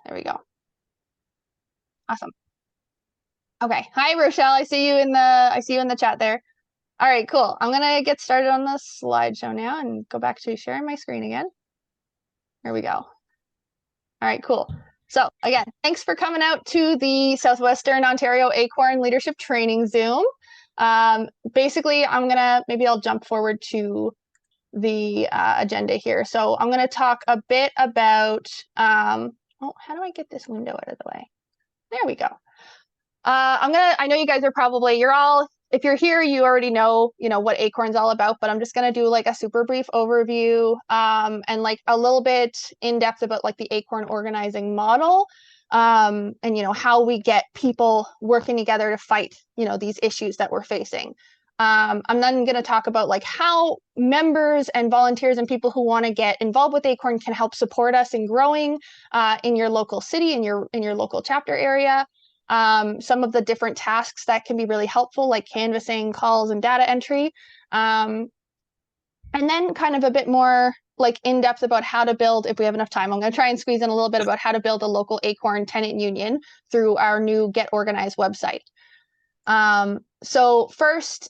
There we go. Awesome. Okay. Hi, Rochelle. I see you in the chat there. All right, cool. I'm gonna get started on the slideshow now and go back to sharing my screen again. Here we go. All right, cool. So again, thanks for coming out to the Southwestern Ontario Acorn Leadership Training Zoom. Basically, maybe I'll jump forward to the agenda here. So I'm gonna talk a bit about, how do I get this window out of the way? There we go. I know you guys are probably, if you're here, you already know, what Acorn's all about, but I'm just going to do like a super brief overview, and like a little bit in depth about like the Acorn organizing model, and, how we get people working together to fight, these issues that we're facing. I'm then going to talk about like how members and volunteers and people who want to get involved with Acorn can help support us in growing, in your local city, in your local chapter area. Some of the different tasks that can be really helpful, like canvassing, calls, and data entry. And then kind of a bit more like in depth about how to build, if we have enough time, I'm going to try and squeeze in a little bit about how to build a local Acorn tenant union through our new Get Organized website. So first,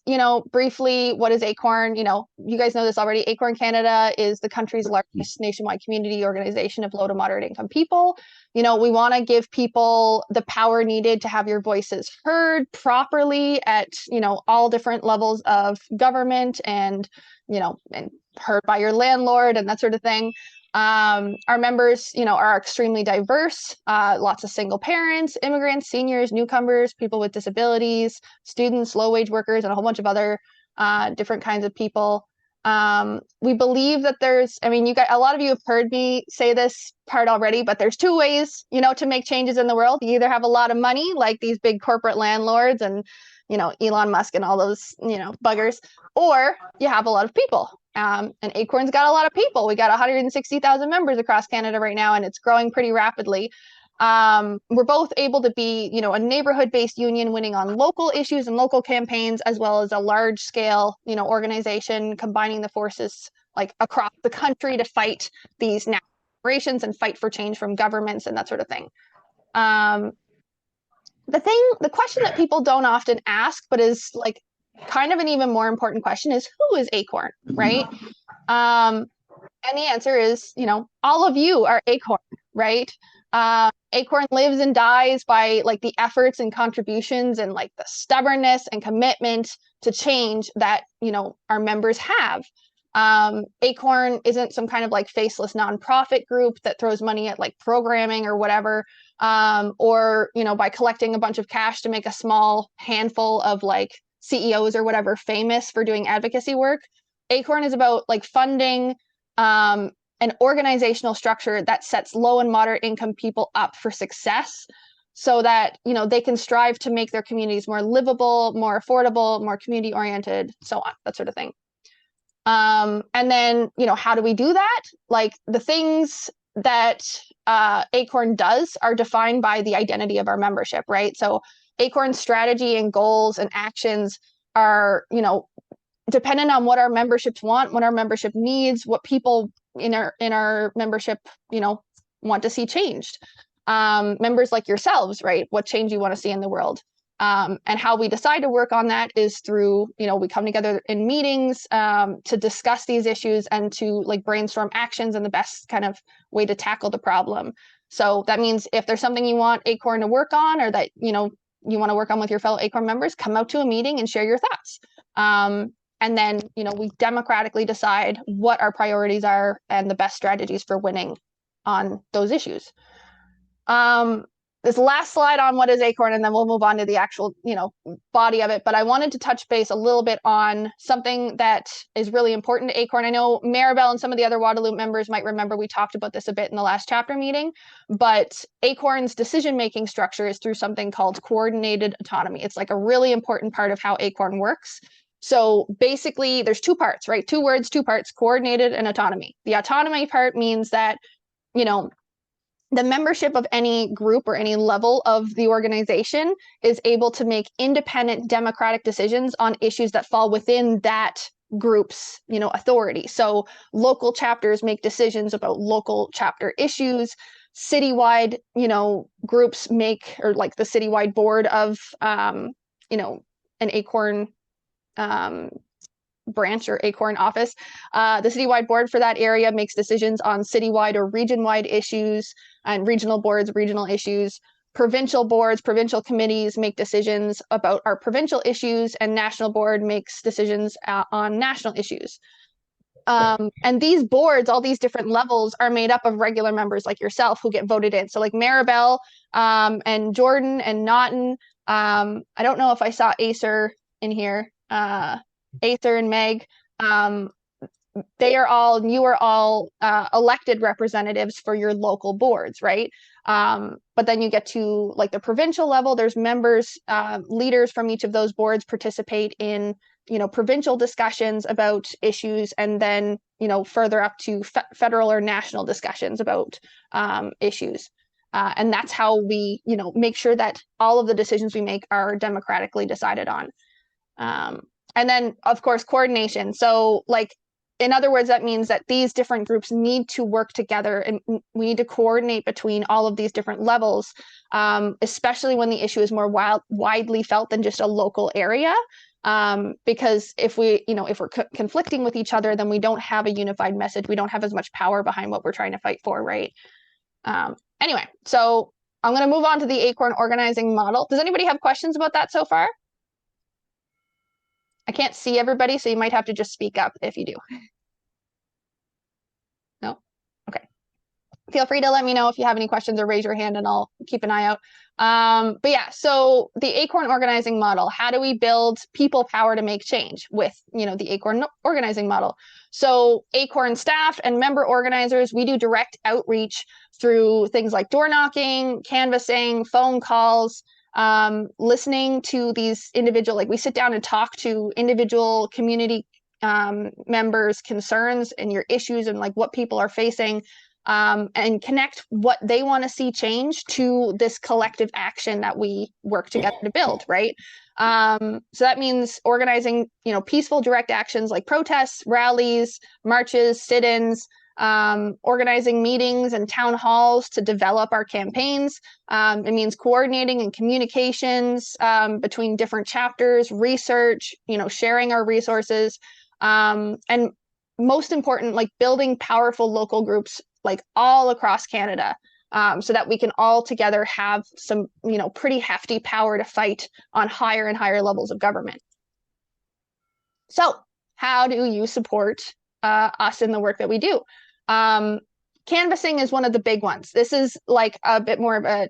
briefly, what is Acorn? You guys know this already. Acorn Canada is the country's largest nationwide community organization of low to moderate income people. We want to give people the power needed to have your voices heard properly at, all different levels of government and, and heard by your landlord and that sort of thing. Our members, are extremely diverse, lots of single parents, immigrants, seniors, newcomers, people with disabilities, students, low-wage workers, and a whole bunch of other different kinds of people. We believe that a lot of you have heard me say this part already, but there's two ways, to make changes in the world. You either have a lot of money, like these big corporate landlords and, Elon Musk and all those, buggers, or you have a lot of people. And Acorn's got a lot of people. We got 160,000 members across Canada right now, and it's growing pretty rapidly. We're both able to be, a neighborhood-based union winning on local issues and local campaigns, as well as a large-scale, organization combining the forces like across the country to fight these national operations and fight for change from governments and that sort of thing. The question that people don't often ask, but is like kind of an even more important question, is who is Acorn, right? And the answer is, all of you are Acorn, right? Acorn lives and dies by like the efforts and contributions and like the stubbornness and commitment to change that, our members have. Acorn isn't some kind of like faceless nonprofit group that throws money at like programming or whatever, or, by collecting a bunch of cash to make a small handful of like CEOs or whatever famous for doing advocacy work. Acorn is about like funding an organizational structure that sets low and moderate income people up for success so that, they can strive to make their communities more livable, more affordable, more community oriented, so on, that sort of thing. And then, how do we do that? Like the things that Acorn does are defined by the identity of our membership, right? So Acorn's strategy and goals and actions are, dependent on what our memberships want, what our membership needs, what people in our membership, want to see changed. Members like yourselves, right? What change you want to see in the world. And how we decide to work on that is through, we come together in meetings to discuss these issues and to like brainstorm actions and the best kind of way to tackle the problem. So that means if there's something you want Acorn to work on, or that, you want to work on with your fellow Acorn members, come out to a meeting and share your thoughts. And then, we democratically decide what our priorities are and the best strategies for winning on those issues. This last slide on what is Acorn, and then we'll move on to the actual, body of it. But I wanted to touch base a little bit on something that is really important to Acorn. I know Maribel and some of the other Waterloo members might remember we talked about this a bit in the last chapter meeting, but Acorn's decision-making structure is through something called coordinated autonomy. It's like a really important part of how Acorn works. So basically, there's two parts, right? Two words, two parts, coordinated and autonomy. The autonomy part means that, the membership of any group or any level of the organization is able to make independent democratic decisions on issues that fall within that group's, authority. So local chapters make decisions about local chapter issues. citywide, groups make, or like the citywide board of, an Acorn branch or Acorn office. The citywide board for that area makes decisions on citywide or region-wide issues, and regional boards, regional issues. Provincial boards, provincial committees make decisions about our provincial issues, and national board makes decisions on national issues. And these boards, all these different levels, are made up of regular members like yourself who get voted in. So like Maribel, and Jordan and Naughton. I don't know if I saw Acer in here. Acer and Meg. You are all elected representatives for your local boards, right? But then you get to like the provincial level, there's members, leaders from each of those boards participate in, provincial discussions about issues, and then, further up to federal or national discussions about issues. And that's how we, make sure that all of the decisions we make are democratically decided on. And then, of course, coordination. So like, in other words, that means that these different groups need to work together, and we need to coordinate between all of these different levels, especially when the issue is more widely felt than just a local area. Because if we're conflicting with each other, then we don't have a unified message. We don't have as much power behind what we're trying to fight for, right? Anyway, so I'm going to move on to the Acorn organizing model. Does anybody have questions about that so far? I can't see everybody, so you might have to just speak up if you do. No? Okay. Feel free to let me know if you have any questions, or raise your hand and I'll keep an eye out. But yeah, so the Acorn organizing model, how do we build people power to make change with, the Acorn organizing model? So Acorn staff and member organizers, we do direct outreach through things like door knocking, canvassing, phone calls, listening to these individual, like we sit down and talk to individual community members' concerns and your issues and like what people are facing, and connect what they want to see change to this collective action that we work together to build, right? So that means organizing, peaceful direct actions like protests, rallies, marches, sit-ins, organizing meetings and town halls to develop our campaigns. It means coordinating and communications between different chapters, research, sharing our resources, and most important, like building powerful local groups like all across Canada, so that we can all together have some, pretty hefty power to fight on higher and higher levels of government. So how do you support us in the work that we do? Canvassing is one of the big ones. This is like a bit more of a,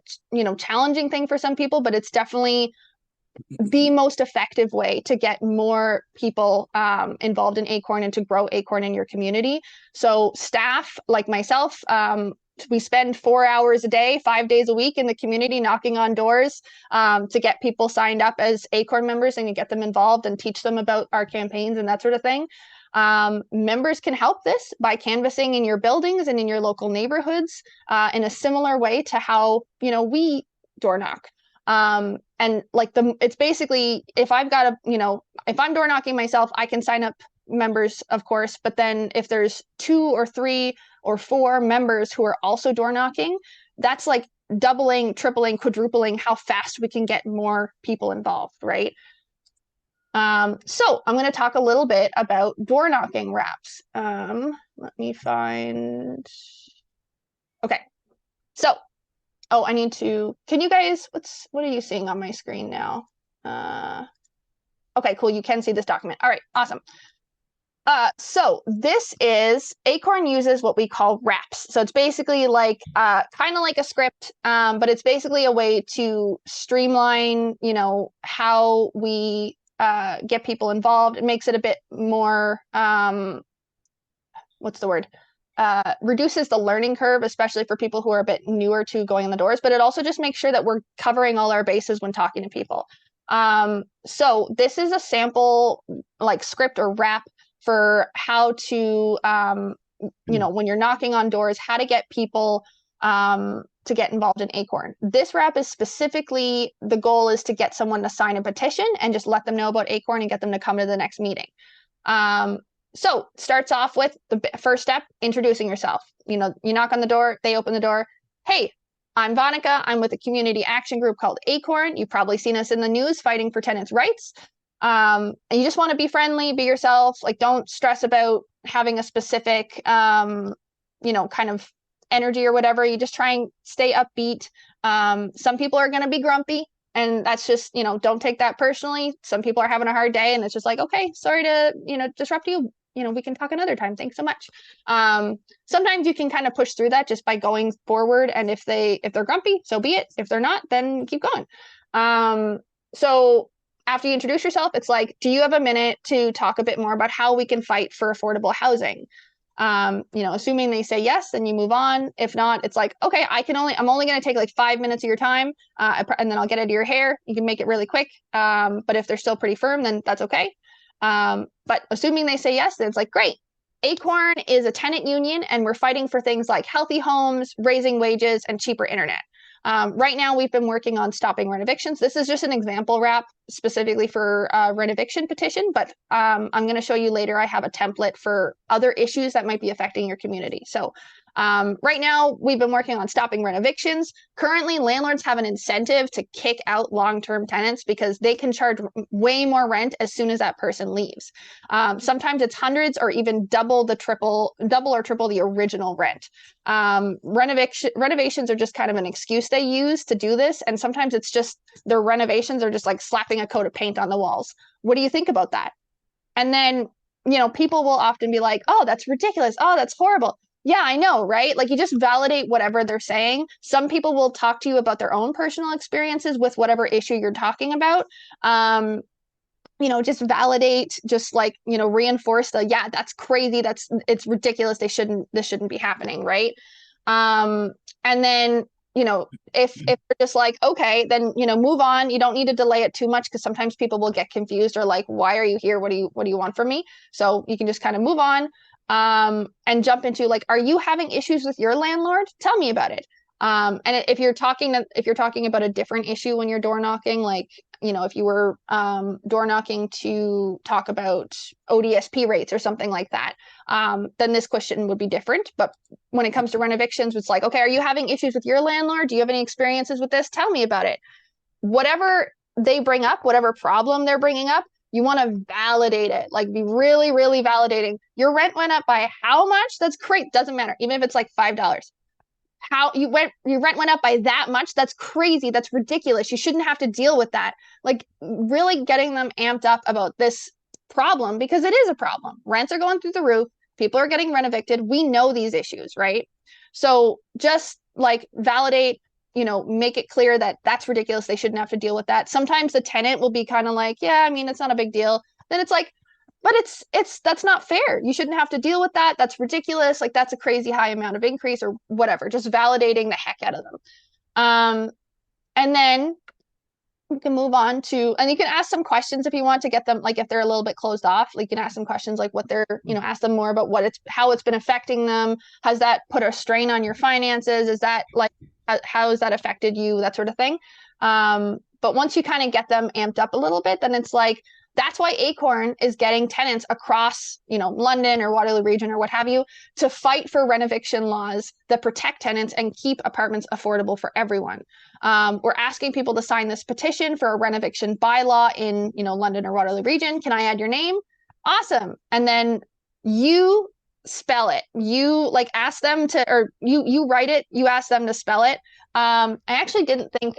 challenging thing for some people, but it's definitely the most effective way to get more people involved in Acorn and to grow Acorn in your community. So staff like myself, we spend 4 hours a day, 5 days a week in the community knocking on doors to get people signed up as Acorn members and to get them involved and teach them about our campaigns and that sort of thing. Members can help this by canvassing in your buildings and in your local neighborhoods in a similar way to how, we door knock. And like it's basically, if I've got if I'm door knocking myself, I can sign up members, of course, but then if there's 2 or 3 or 4 members who are also door knocking, that's like doubling, tripling, quadrupling how fast we can get more people involved, right? So I'm going to talk a little bit about door knocking wraps. Let me find, okay. So, I need to, can you guys, what are you seeing on my screen now? Okay, cool. You can see this document. All right, awesome. So this is, Acorn uses what we call wraps. So it's basically like, kind of like a script, but it's basically a way to streamline, how we get people involved. It makes it a bit more, what's the word? Reduces the learning curve, especially for people who are a bit newer to going in the doors, but it also just makes sure that we're covering all our bases when talking to people. So this is a sample like script or wrap for how to, when you're knocking on doors, how to get people to get involved in Acorn. This wrap is specifically, the goal is to get someone to sign a petition and just let them know about Acorn and get them to come to the next meeting. So starts off with the first step, introducing yourself. You knock on the door, they open the door. hey, I'm Vonica. I'm with a community action group called Acorn. You've probably seen us in the news fighting for tenants' rights. And you just want to be friendly, be yourself. Like, don't stress about having a specific, kind of energy or whatever. You just try and stay upbeat. Some people are going to be grumpy, and that's just, don't take that personally. Some people are having a hard day, and it's just like, okay, sorry to, disrupt you. We can talk another time. Thanks so much. Sometimes you can kind of push through that just by going forward. And if they're grumpy, so be it. If they're not, then keep going. So after you introduce yourself, it's like, do you have a minute to talk a bit more about how we can fight for affordable housing? Assuming they say yes, then you move on. If not, it's like, okay, I'm only going to take like 5 minutes of your time, and then I'll get out of your hair. You can make it really quick. But if they're still pretty firm, then that's okay. But assuming they say yes, then it's like, great. Acorn is a tenant union, and we're fighting for things like healthy homes, raising wages, and cheaper internet. Right now, we've been working on stopping rent evictions. This is just an example wrap specifically for rent eviction petition, but I'm going to show you later. I have a template for other issues that might be affecting your community. So right now, we've been working on stopping rent evictions. Currently, landlords have an incentive to kick out long-term tenants because they can charge way more rent as soon as that person leaves. Sometimes it's hundreds or even double or triple the original rent. Renovations are just kind of an excuse they use to do this. And sometimes it's just their renovations are just like slapping a coat of paint on the walls. What do you think about that? And then, people will often be like, oh, that's ridiculous. Oh, that's horrible. Yeah, I know, right? Like, you just validate whatever they're saying. Some people will talk to you about their own personal experiences with whatever issue you're talking about. Just validate, just like, reinforce yeah, that's crazy. It's ridiculous. This shouldn't be happening, right? And then, if they're just like, okay, then, move on. You don't need to delay it too much because sometimes people will get confused or like, why are you here? What do you want from me? So you can just kind of move on and jump into like, are you having issues with your landlord? Tell me about it. And if you're talking about a different issue when you're door knocking, like, if you were door knocking to talk about ODSP rates or something like that, then this question would be different. But when it comes to rent evictions, it's like, okay, are you having issues with your landlord? Do you have any experiences with this? Tell me about it. Whatever they bring up, whatever problem they're bringing up, you want to validate it, like be really, really validating. Your rent went up by how much? That's great. Doesn't matter. Even if it's like $5. Your rent went up by that much? That's crazy. That's ridiculous. You shouldn't have to deal with that. Like, really getting them amped up about this problem, because it is a problem. Rents are going through the roof. People are getting rent evicted. We know these issues, right? So just like validate, make it clear that that's ridiculous. They shouldn't have to deal with that. Sometimes the tenant will be kind of like, yeah, I mean, it's not a big deal. Then it's like, but that's not fair. You shouldn't have to deal with that. That's ridiculous. Like, that's a crazy high amount of increase or whatever. Just validating the heck out of them. And then you can move on to, and you can ask some questions if you want to get them, like if they're a little bit closed off, like you can ask some questions like what they're, ask them more about how it's been affecting them. Has that put a strain on your finances? Is that like, how has that affected you? That sort of thing. But once you kind of get them amped up a little bit, then it's like, that's why Acorn is getting tenants across, London or Waterloo region or what have you, to fight for rent eviction laws that protect tenants and keep apartments affordable for everyone. We're asking people to sign this petition for a rent eviction bylaw in, London or Waterloo region. Can I add your name? Awesome. And then you spell it. You like ask them to, or you write it. You ask them to spell it. I actually didn't think.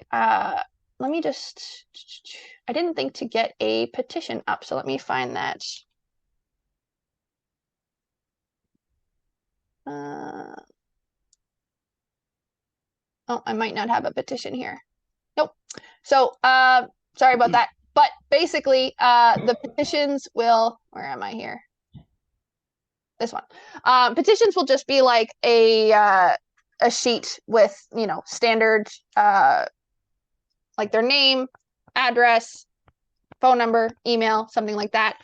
I didn't think to get a petition up, so let me find that. Oh, I might not have a petition here. Nope. So, sorry about that. But basically, the petitions will, where am I here? This one. Petitions will just be like a sheet with, standard, like their name, address, phone number, email, something like that.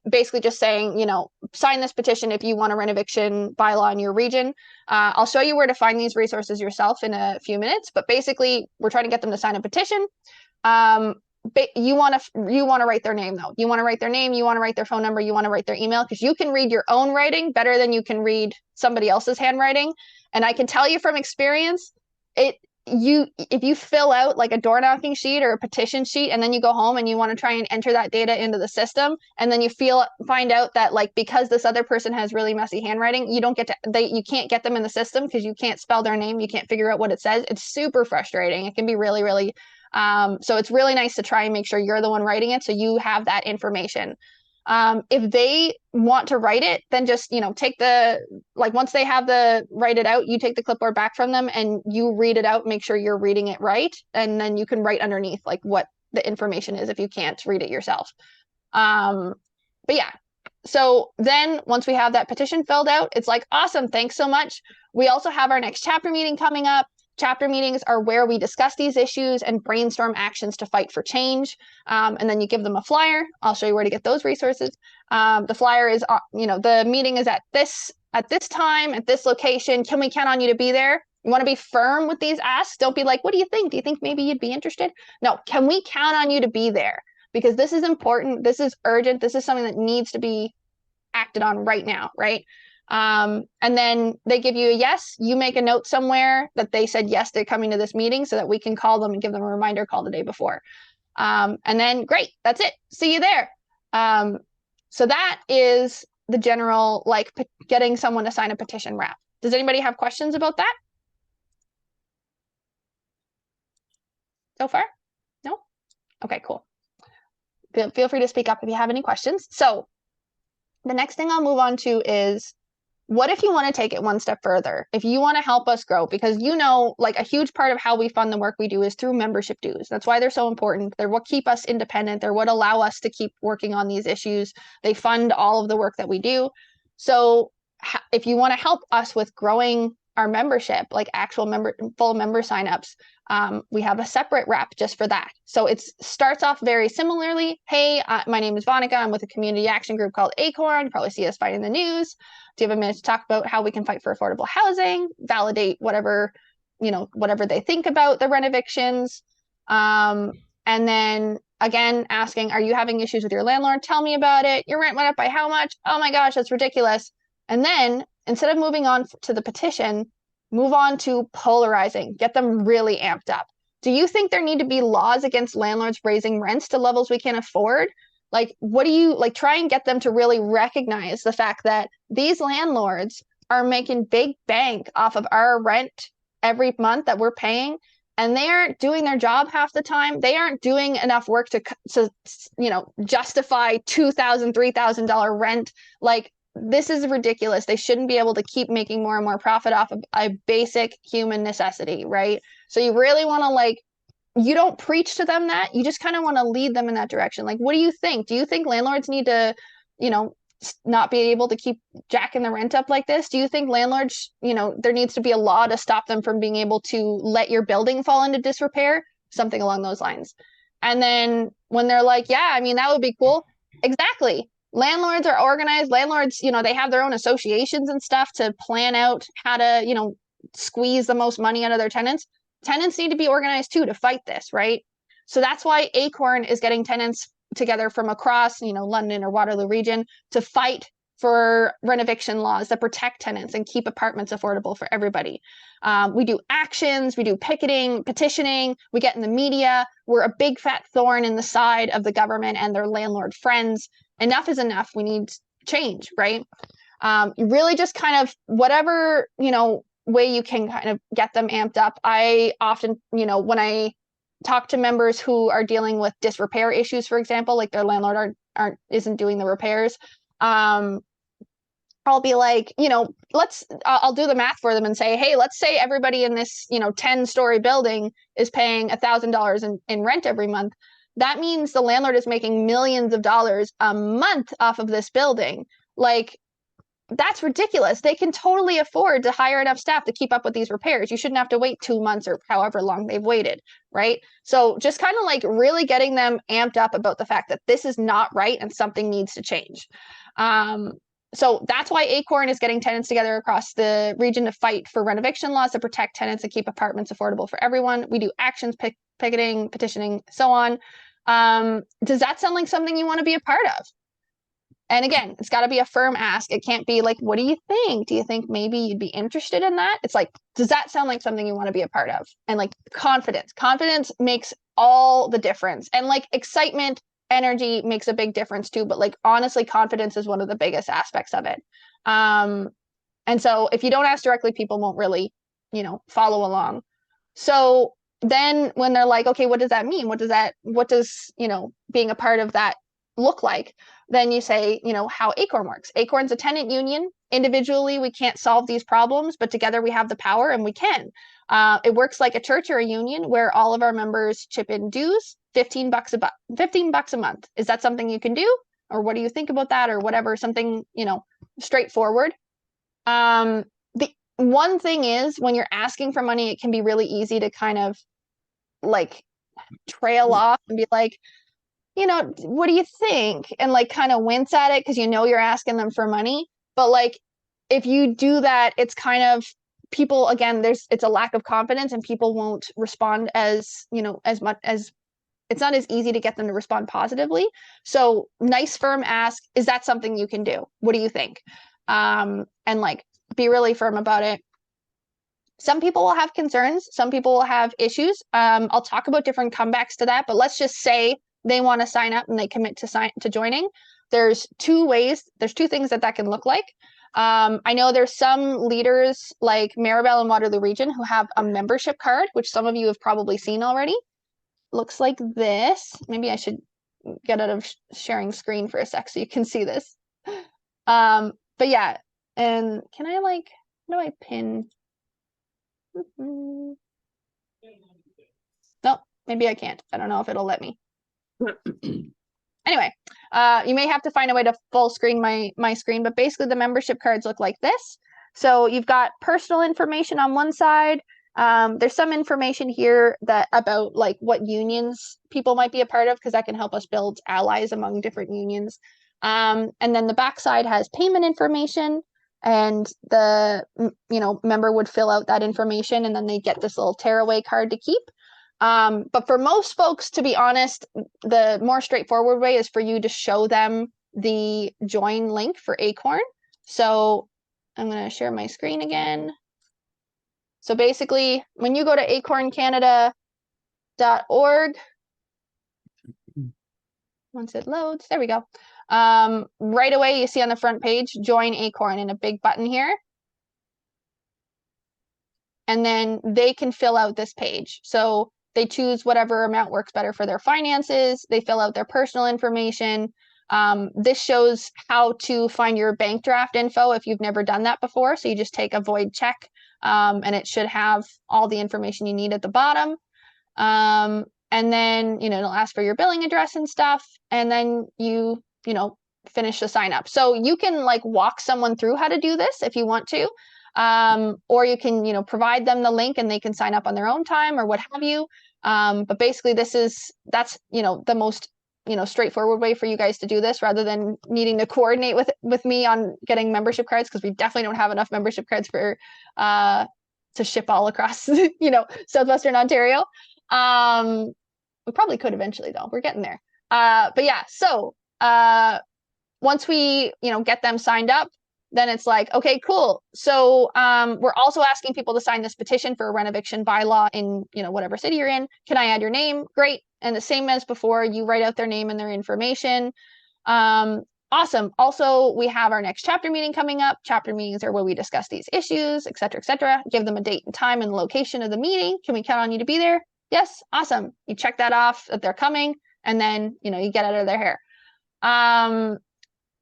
Basically just saying, sign this petition if you want a rent eviction bylaw in your region. I'll show you where to find these resources yourself in a few minutes, but basically we're trying to get them to sign a petition. you want to write their name though. You want to write their name, you want to write their phone number, you want to write their email, because you can read your own writing better than you can read somebody else's handwriting. And I can tell you from experience, if you fill out like a door knocking sheet or a petition sheet, and then you go home and you want to try and enter that data into the system, and then you find out that like because this other person has really messy handwriting, you can't get them in the system because you can't spell their name, you can't figure out what it says. It's super frustrating. It can be really, really so it's really nice to try and make sure you're the one writing it so you have that information. If they want to write it, then just, take once they have write it out, you take the clipboard back from them and you read it out, make sure you're reading it right. And then you can write underneath like what the information is if you can't read it yourself. But yeah, so then once we have that petition filled out, it's like, awesome, thanks so much. We also have our next chapter meeting coming up. Chapter meetings are where we discuss these issues and brainstorm actions to fight for change. And then you give them a flyer. I'll show you where to get those resources. The flyer is, the meeting is at this time, at this location. Can we count on you to be there? You want to be firm with these asks. Don't be like, what do you think? Do you think maybe you'd be interested? No, can we count on you to be there? Because this is important. This is urgent. This is something that needs to be acted on right now, right? And then they give you a yes. You make a note somewhere that they said yes, they're coming to this meeting, so that we can call them and give them a reminder call the day before. And then great, that's it. See you there. So that is the general, like, getting someone to sign a petition wrap. Does anybody have questions about that so far? No? Okay, cool. Feel free to speak up if you have any questions. So the next thing I'll move on to is, what if you want to take it one step further? If you want to help us grow, because like a huge part of how we fund the work we do is through membership dues. That's why they're so important. They're what keep us independent. They're what allow us to keep working on these issues. They fund all of the work that we do. So if you want to help us with growing our membership, like actual full member signups, we have a separate wrap just for that. So it starts off very similarly. Hey, my name is Vonica. I'm with a community action group called Acorn. You probably see us fighting the news. Do you have a minute to talk about how we can fight for affordable housing, validate whatever they think about the rent evictions? And then again, asking, are you having issues with your landlord? Tell me about it. Your rent went up by how much? Oh my gosh, that's ridiculous. And then instead of moving on to the petition, move on to polarizing, get them really amped up. Do you think there need to be laws against landlords raising rents to levels we can't afford? Like, what do you try and get them to really recognize the fact that these landlords are making big bank off of our rent every month that we're paying, and they aren't doing their job half the time. They aren't doing enough work to justify $2,000, $3,000 rent. Like, this is ridiculous. They shouldn't be able to keep making more and more profit off of a basic human necessity, right? So you really want to you don't preach to them that, you just kind of want to lead them in that direction. Like, what do you think? Do you think landlords need to, not be able to keep jacking the rent up like this? Do you think landlords, there needs to be a law to stop them from being able to let your building fall into disrepair? Something along those lines. And then when they're like, yeah, I mean, that would be cool. Exactly. Landlords are organized. Landlords, they have their own associations and stuff to plan out how to, squeeze the most money out of their tenants. Tenants need to be organized too to fight this, right? So that's why Acorn is getting tenants together from across, London or Waterloo region to fight for rent eviction laws that protect tenants and keep apartments affordable for everybody. We do actions, we do picketing, petitioning, we get in the media. We're a big fat thorn in the side of the government and their landlord friends. Enough is enough. We need change, right? You really just kind of whatever, way you can kind of get them amped up. I often, when I talk to members who are dealing with disrepair issues, for example, like their landlord isn't doing the repairs, I'll be like, I'll do the math for them and say, hey, let's say everybody in this, 10-story building is paying $1,000 in rent every month. That means the landlord is making millions of dollars a month off of this building. Like, that's ridiculous. They can totally afford to hire enough staff to keep up with these repairs. You shouldn't have to wait 2 months or however long they've waited, right? So just kind of really getting them amped up about the fact that this is not right and something needs to change. So that's why Acorn is getting tenants together across the region to fight for rent eviction laws to protect tenants and keep apartments affordable for everyone. We do actions, picketing, petitioning, so on. Does that sound like something you want to be a part of? And again, it's got to be a firm ask. It can't be like, what do you think? Do you think maybe you'd be interested in that? It's like, does that sound like something you want to be a part of? And like confidence makes all the difference. And like excitement, energy makes a big difference too. But like, honestly, confidence is one of the biggest aspects of it. And so if you don't ask directly, people won't really, follow along. So then when they're like, okay, what does that mean? What does, being a part of that look like? Then you say, how Acorn works. Acorn's a tenant union. Individually, we can't solve these problems, but together we have the power and we can. It works like a church or a union where all of our members chip in dues, $15 a month. Is that something you can do? Or what do you think about that? Or whatever, something, straightforward. The one thing is when you're asking for money, it can be really easy to kind of like trail off and be like, what do you think? And like kind of wince at it because you're asking them for money. But like if you do that, it's kind of people, again, it's a lack of confidence and people won't respond as much as it's not as easy to get them to respond positively. So nice, firm ask, is that something you can do? What do you think? And like be really firm about it. Some people will have concerns. Some people will have issues. I'll talk about different comebacks to that, but let's just say they want to sign up and they commit to joining. There's two things that can look like. I know there's some leaders like Maribel and Waterloo Region who have a membership card, which some of you have probably seen already. Looks like this. Maybe I should get out of sharing screen for a sec so you can see this. But yeah, and can I how do I pin? No, maybe I can't. I don't know if it'll let me. Anyway, you may have to find a way to full screen my screen, but basically the membership cards look like this. So you've got personal information on one side. There's some information here about like what unions people might be a part of, because that can help us build allies among different unions. And then the back side has payment information, and the member would fill out that information, and then they get this little tearaway card to keep. But for most folks, to be honest, the more straightforward way is for you to show them the join link for Acorn. So I'm going to share my screen again. So basically, when you go to acorncanada.org, once it loads, there we go. Right away, you see on the front page, join Acorn in a big button here. And then they can fill out this page. So they choose whatever amount works better for their finances. They fill out their personal information. This shows how to find your bank draft info if you've never done that before. So you just take a void check, and it should have all the information you need at the bottom. And then, it'll ask for your billing address and stuff. And then you finish the sign up. So you can like walk someone through how to do this if you want to. Or you can, provide them the link and they can sign up on their own time or what have you. But basically that's the most, straightforward way for you guys to do this, rather than needing to coordinate with me on getting membership cards, because we definitely don't have enough membership cards for, to ship all across, Southwestern Ontario. We probably could eventually though, we're getting there. But yeah, so, once we, get them signed up, then it's like, okay, cool. So we're also asking people to sign this petition for a rent eviction bylaw in, whatever city you're in. Can I add your name? Great. And the same as before, you write out their name and their information. Awesome. Also, we have our next chapter meeting coming up. Chapter meetings are where we discuss these issues, et cetera, et cetera. Give them a date and time and location of the meeting. Can we count on you to be there? Yes. Awesome. You check that off that they're coming, and then, you get out of their hair.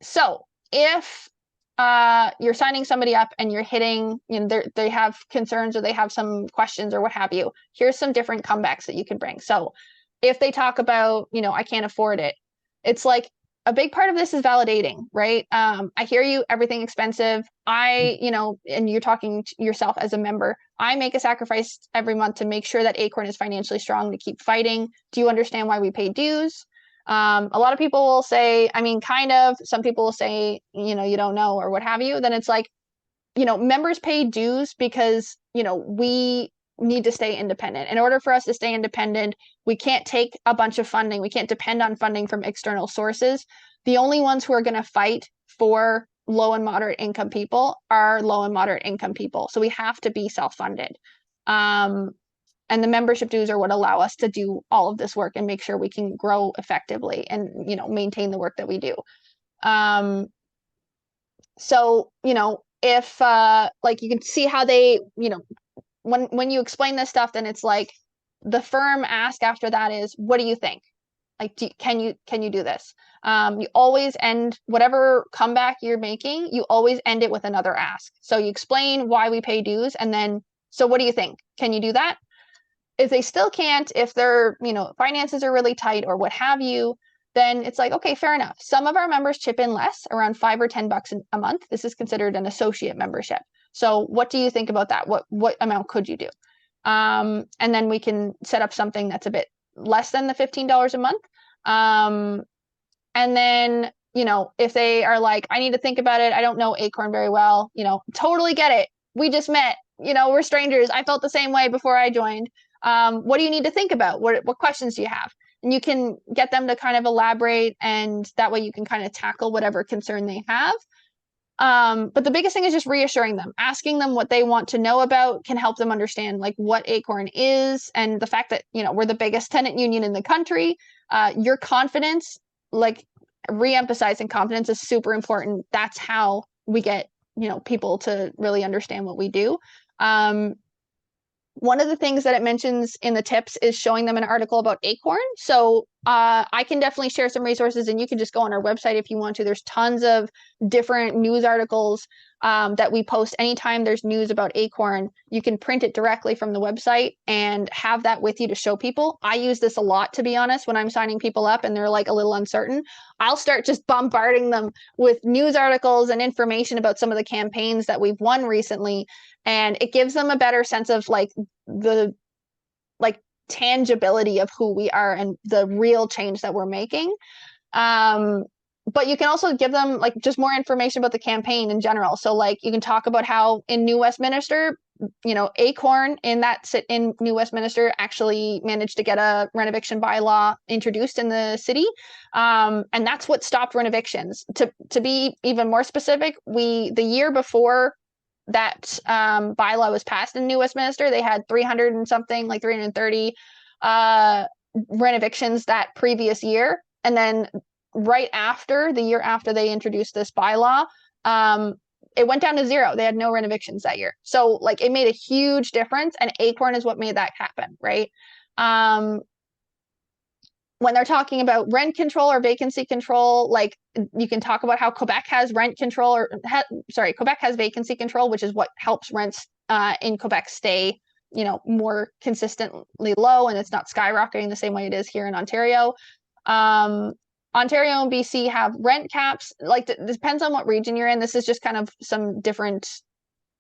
So if you're signing somebody up and you're hitting, they have concerns or they have some questions or what have you, here's some different comebacks that you can bring. So if they talk about, I can't afford it, it's like a big part of this is validating, right? I hear you, everything expensive. And you're talking to yourself as a member. I make a sacrifice every month to make sure that Acorn is financially strong to keep fighting. Do you understand why we pay dues? A lot of people will say, kind of. Some people will say, you don't know or what have you. Then it's like, members pay dues because, we need to stay independent. In order for us to stay independent, we can't take a bunch of funding. We can't depend on funding from external sources. The only ones who are going to fight for low and moderate income people are low and moderate income people. So we have to be self-funded. And the membership dues are what allow us to do all of this work and make sure we can grow effectively and, maintain the work that we do. So, if like you can see how they, when you explain this stuff, then it's like the firm ask after that is, what do you think? Like, can you do this? You always end whatever comeback you're making, you always end it with another ask. So you explain why we pay dues, and then, so what do you think? Can you do that? If they still can't, if their, finances are really tight or what have you, then it's like, okay, fair enough. Some of our members chip in less, around $5 or $10 a month. This is considered an associate membership. So what do you think about that? What amount could you do? And then we can set up something that's a bit less than the $15 a month. And then, if they are like, I need to think about it, I don't know Acorn very well, totally get it. We just met, we're strangers. I felt the same way before I joined. What do you need to think about? What questions do you have? And you can get them to kind of elaborate, and that way you can kind of tackle whatever concern they have. But the biggest thing is just reassuring them. Asking them what they want to know about can help them understand like what Acorn is, and the fact that, we're the biggest tenant union in the country. Your confidence, like re-emphasizing confidence, is super important. That's how we get, people to really understand what we do. One of the things that it mentions in the tips is showing them an article about Acorn. So I can definitely share some resources, and you can just go on our website if you want to. There's tons of different news articles that we post. Anytime there's news about Acorn, you can print it directly from the website and have that with you to show people. I use this a lot, to be honest, when I'm signing people up and they're like a little uncertain. I'll start just bombarding them with news articles and information about some of the campaigns that we've won recently. And it gives them a better sense of like the tangibility of who we are and the real change that we're making. But you can also give them like just more information about the campaign in general. So like you can talk about how in New Westminster, Acorn in New Westminster actually managed to get a rent eviction bylaw introduced in the city. And that's what stopped rent evictions. To be even more specific, the year before that bylaw was passed in New Westminster, they had 300 and something, like 330 rent evictions that previous year. And then right after, the year after they introduced this bylaw, it went down to 0. They had no rent evictions that year. So like it made a huge difference, and Acorn is what made that happen, right? When they're talking about rent control or vacancy control, like you can talk about how Quebec has rent control, Quebec has vacancy control, which is what helps rents in Quebec stay, more consistently low, and it's not skyrocketing the same way it is here in Ontario. Ontario and BC have rent caps. Like it depends on what region you're in. This is just kind of some different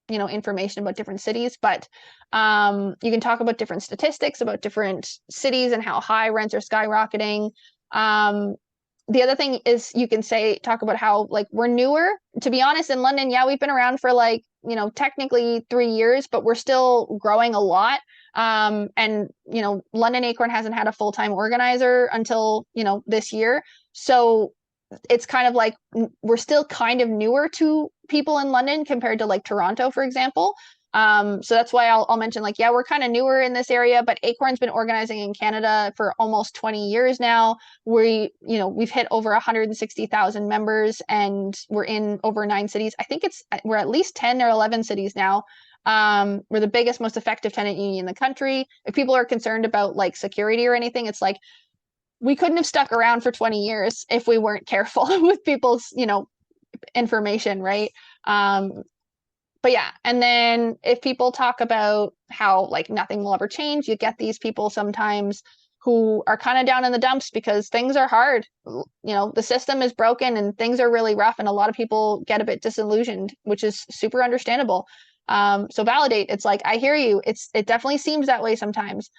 information about different cities, but you can talk about different statistics about different cities and how high rents are skyrocketing. The other thing is you can talk about how like we're newer. To be honest, in London, yeah, we've been around for like, technically 3 years, but we're still growing a lot. And London Acorn hasn't had a full-time organizer until, this year. So it's kind of like we're still kind of newer to people in London compared to like Toronto, for example. So that's why I'll mention like, yeah, we're kind of newer in this area, but Acorn's been organizing in Canada for almost 20 years now. We've hit over 160,000 members, and we're in over 9 cities. I think we're at least 10 or 11 cities now. We're the biggest, most effective tenant union in the country. If people are concerned about like security or anything, it's like, we couldn't have stuck around for 20 years if we weren't careful with people's, information, right? But yeah, and then if people talk about how like nothing will ever change, you get these people sometimes who are kind of down in the dumps because things are hard. The system is broken and things are really rough, and a lot of people get a bit disillusioned, which is super understandable. So validate. It's like, I hear you. It definitely seems that way sometimes.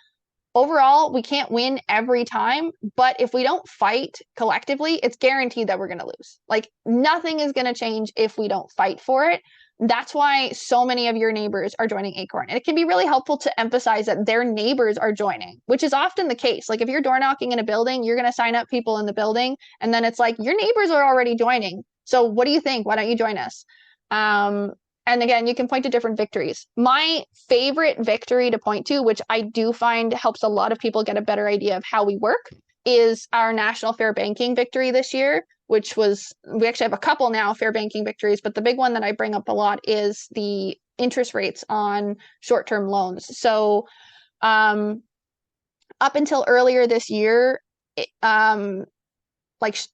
Overall, we can't win every time, but if we don't fight collectively, it's guaranteed that we're going to lose. Like nothing is going to change if we don't fight for it. That's why so many of your neighbors are joining Acorn. And it can be really helpful to emphasize that their neighbors are joining, which is often the case. Like if you're door knocking in a building, you're going to sign up people in the building. And then it's like, your neighbors are already joining. So what do you think? Why don't you join us? And again, you can point to different victories. My favorite victory to point to, which I do find helps a lot of people get a better idea of how we work, is our National Fair Banking victory this year, which was, we actually have a couple now fair banking victories, but the big one that I bring up a lot is the interest rates on short-term loans. So up until earlier this year, what's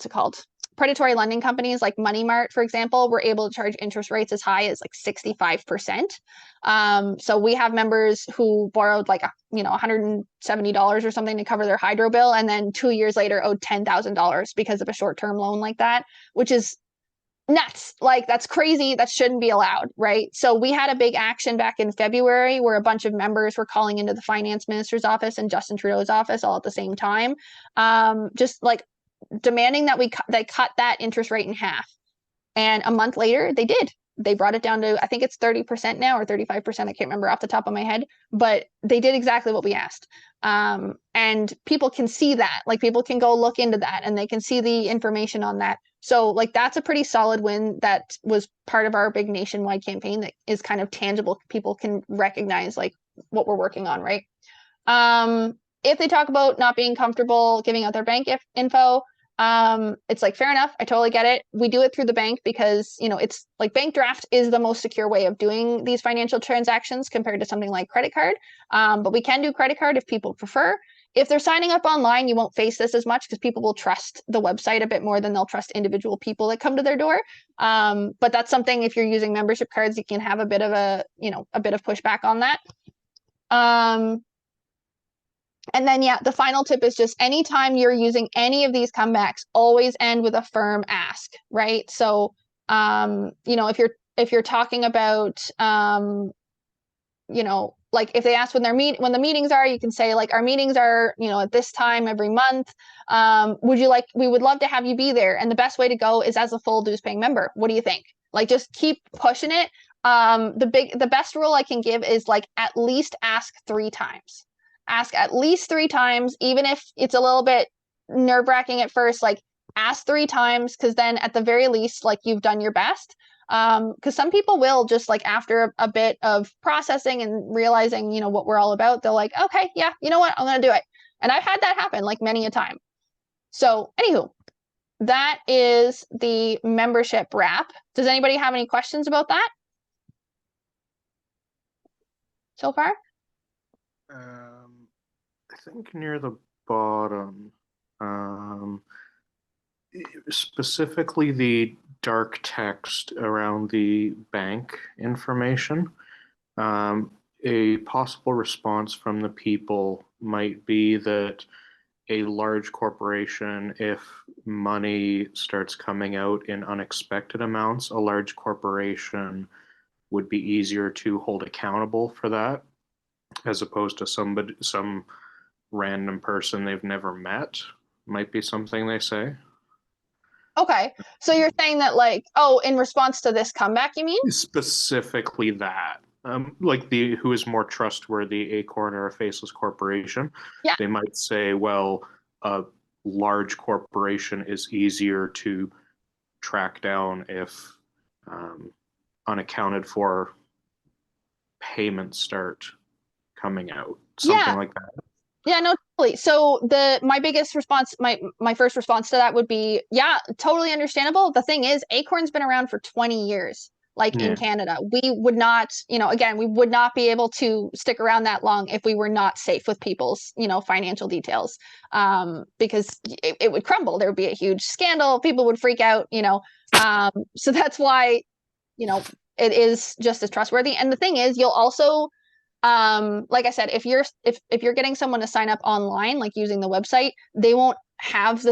it called? Predatory lending companies like Money Mart, for example, were able to charge interest rates as high as like 65%. So we have members who borrowed like $170 or something to cover their hydro bill, and then 2 years later owed $10,000 because of a short-term loan like that, which is nuts. Like that's crazy. That shouldn't be allowed, right? So we had a big action back in February where a bunch of members were calling into the finance minister's office and Justin Trudeau's office all at the same time, just like demanding that they cut that interest rate in half. And a month later, they did. They brought it down to, I think it's 30% now or 35%. I can't remember off the top of my head, but they did exactly what we asked. And people can see that, like people can go look into that and they can see the information on that. So like that's a pretty solid win that was part of our big nationwide campaign that is kind of tangible. People can recognize like what we're working on, right? If they talk about not being comfortable giving out their bank info, it's like, fair enough. I totally get it. We do it through the bank because, it's like bank draft is the most secure way of doing these financial transactions compared to something like credit card. But we can do credit card if people prefer. If they're signing up online, you won't face this as much because people will trust the website a bit more than they'll trust individual people that come to their door. But that's something, if you're using membership cards, you can have a bit of a bit of pushback on that. And then, the final tip is just anytime you're using any of these comebacks, always end with a firm ask, right? So, if you're talking about, like if they ask when the meetings are, you can say like, our meetings are, at this time every month. We would love to have you be there. And the best way to go is as a full dues paying member. What do you think? Like, just keep pushing it. The best rule I can give is like, at least ask 3 times. Ask at least 3 times, even if it's a little bit nerve-wracking at first, like ask 3 times, because then at the very least, like you've done your best. Because some people will just like after a bit of processing and realizing, what we're all about, they'll like, okay, yeah, you know what, I'm going to do it. And I've had that happen like many a time. So anywho, that is the membership wrap. Does anybody have any questions about that so far? I think near the bottom, specifically the dark text around the bank information, a possible response from the people might be that a large corporation, if money starts coming out in unexpected amounts, a large corporation would be easier to hold accountable for that, as opposed to some random person they've never met, might be something they say. Okay, so you're saying that like, in response to this comeback, you mean? Specifically that. Like who is more trustworthy, Acorn or a faceless corporation? Yeah. They might say, well, a large corporation is easier to track down if unaccounted for payments start coming out. Something like that. Yeah, no, totally. So my biggest response, my first response to that would be, yeah, totally understandable. The thing is, Acorn's been around for 20 years, like in Canada. We would not, again, we would not be able to stick around that long if we were not safe with people's, financial details, because it would crumble. There would be a huge scandal. People would freak out, so that's why, it is just as trustworthy. And the thing is, you'll also, like I said, if you're getting someone to sign up online, like using the website, they won't have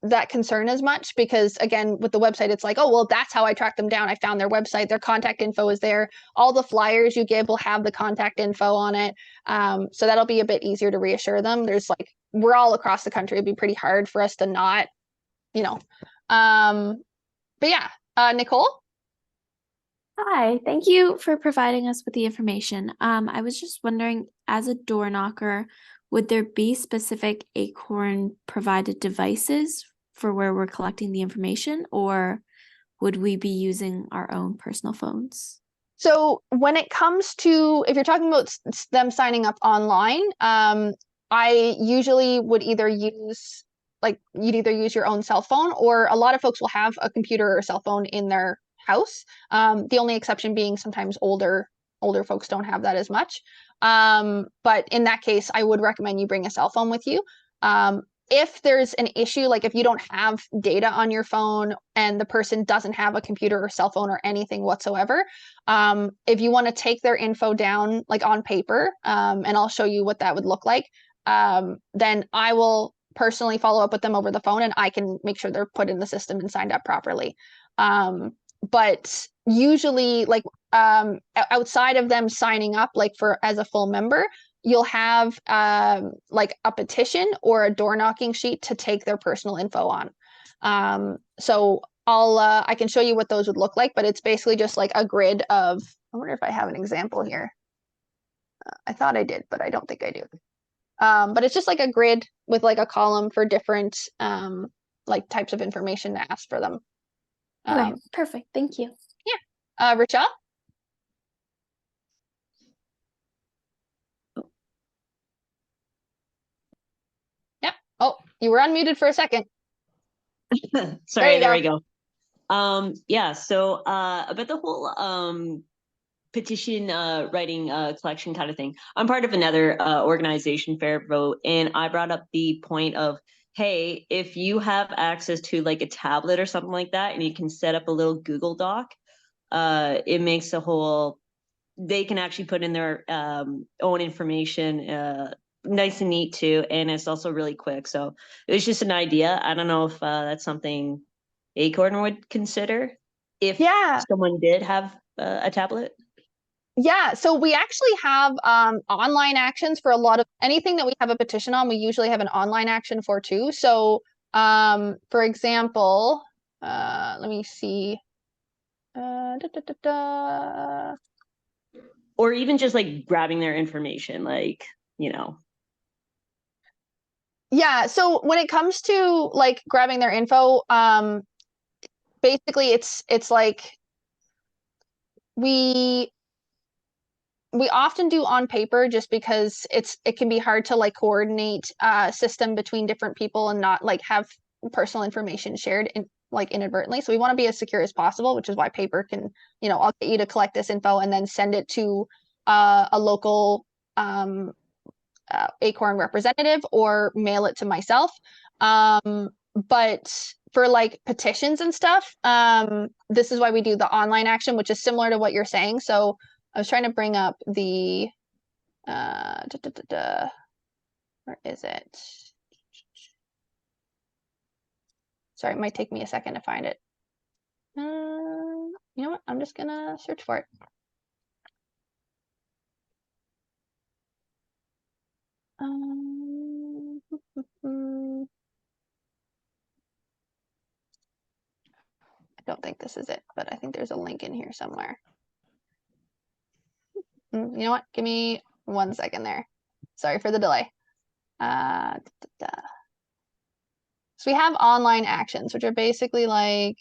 that concern as much, because again, with the website, it's like, oh, well, that's how I tracked them down. I found their website, their contact info is there. All the flyers you give will have the contact info on it. So that'll be a bit easier to reassure them. We're all across the country. It'd be pretty hard for us to not, but yeah, Nicole? Hi, thank you for providing us with the information. I was just wondering, as a door knocker, would there be specific Acorn provided devices for where we're collecting the information, or would we be using our own personal phones? So when it comes to, if you're talking about them signing up online, I usually would either use, like, you'd either use your own cell phone, or a lot of folks will have a computer or cell phone in their house. The only exception being sometimes older folks don't have that as much. But in that case, I would recommend you bring a cell phone with you. If there's an issue, like if you don't have data on your phone and the person doesn't have a computer or cell phone or anything whatsoever, if you want to take their info down like on paper, and I'll show you what that would look like, then I will personally follow up with them over the phone and I can make sure they're put in the system and signed up properly. But usually, like, outside of them signing up, like for as a full member, you'll have like a petition or a door knocking sheet to take their personal info on. So I can show you what those would look like, but it's basically just like a grid of, I wonder if I have an example here. I thought I did, but I don't think I do. But it's just like a grid with like a column for different like types of information to ask for them. Okay, perfect. Thank you. Yeah. Rachel? Yeah. Oh, you were unmuted for a second. Sorry, there go. we go. Yeah, so about the whole petition writing collection kind of thing. I'm part of another organization, Fair Vote, and I brought up the point of, hey, if you have access to like a tablet or something like that, and you can set up a little Google Doc, it makes the whole, they can actually put in their own information nice and neat too, and it's also really quick. So it was just an idea. I don't know if that's something Acorn would consider if someone did have a tablet. Yeah, so we actually have online actions for a lot of anything that we have a petition on. We usually have an online action for too. So, for example, let me see. Or even just like grabbing their information, like, you know. Yeah, so when it comes to like grabbing their info, basically it's like we often do on paper just because it can be hard to like coordinate a system between different people and not like have personal information shared in like inadvertently. So we want to be as secure as possible, which is why paper can, I'll get you to collect this info and then send it to a local Acorn representative or mail it to myself. But for like petitions and stuff, this is why we do the online action, which is similar to what you're saying. So I was trying to bring up the, where is it? Sorry, it might take me a second to find it. You know what? I'm just gonna search for it. I don't think this is it, but I think there's a link in here somewhere. You know what? Give me 1 second there. Sorry for the delay. So we have online actions, which are basically like,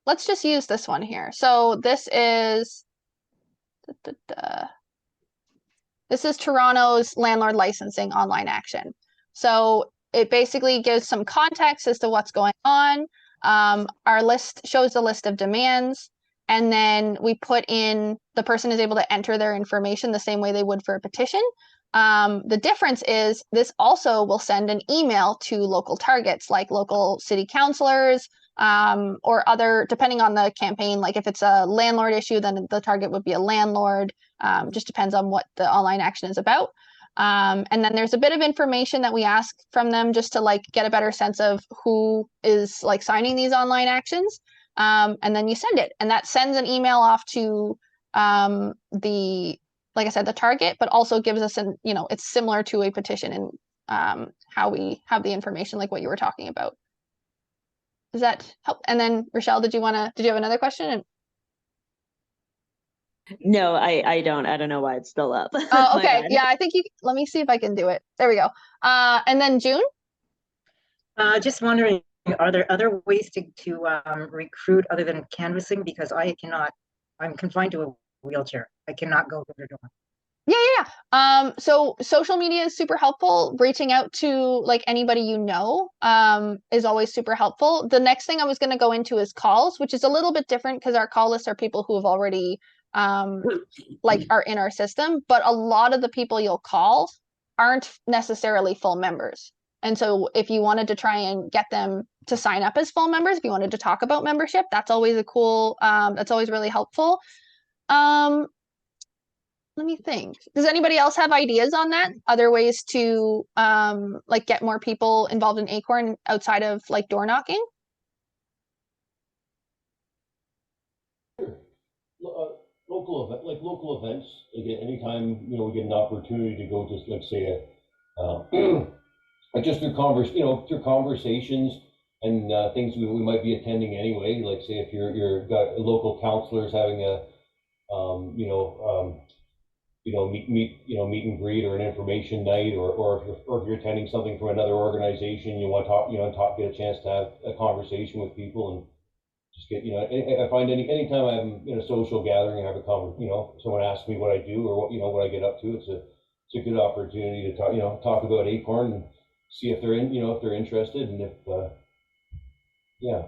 let's just use this one here. So this is, this is Toronto's landlord licensing online action. So it basically gives some context as to what's going on. Our list shows the list of demands, and then we put in, the person is able to enter their information the same way they would for a petition. The difference is this also will send an email to local targets like local city councilors, or other, depending on the campaign. Like if it's a landlord issue, then the target would be a landlord. Just depends on what the online action is about. And then there's a bit of information that we ask from them just to like get a better sense of who is like signing these online actions. And then you send it, and that sends an email off to the, like I said, the target, but also gives us it's similar to a petition how we have the information, like what you were talking about. Does that help? And then Rochelle, did you have another question? No, I don't. I don't know why it's still up. Oh, My okay. bad. Yeah, I think let me see if I can do it. There we go. And then June? Just wondering, are there other ways to recruit other than canvassing? Because I'm confined to a wheelchair. I cannot go door to door. Yeah. So social media is super helpful. Reaching out to like anybody you know is always super helpful. The next thing I was going to go into is calls, which is a little bit different because our call lists are people who have already like are in our system, but a lot of the people you'll call aren't necessarily full members. And so if you wanted to try and get them to sign up as full members, if you wanted to talk about membership, that's always that's always really helpful. Let me think. Does anybody else have ideas on that? Other ways to like get more people involved in Acorn outside of like door knocking? Local events. Again, anytime we get an opportunity to go, just like say just through conversations and things we might be attending anyway. Like say if you're got local counselors having a meet and greet or an information night, or if you're attending something from another organization, you want to talk, get a chance to have a conversation with people and just get, I find anytime I'm in a social gathering, I have someone asks me what I do or what I get up to, it's a good opportunity to talk about Acorn and see if they're if they're interested, and if yeah.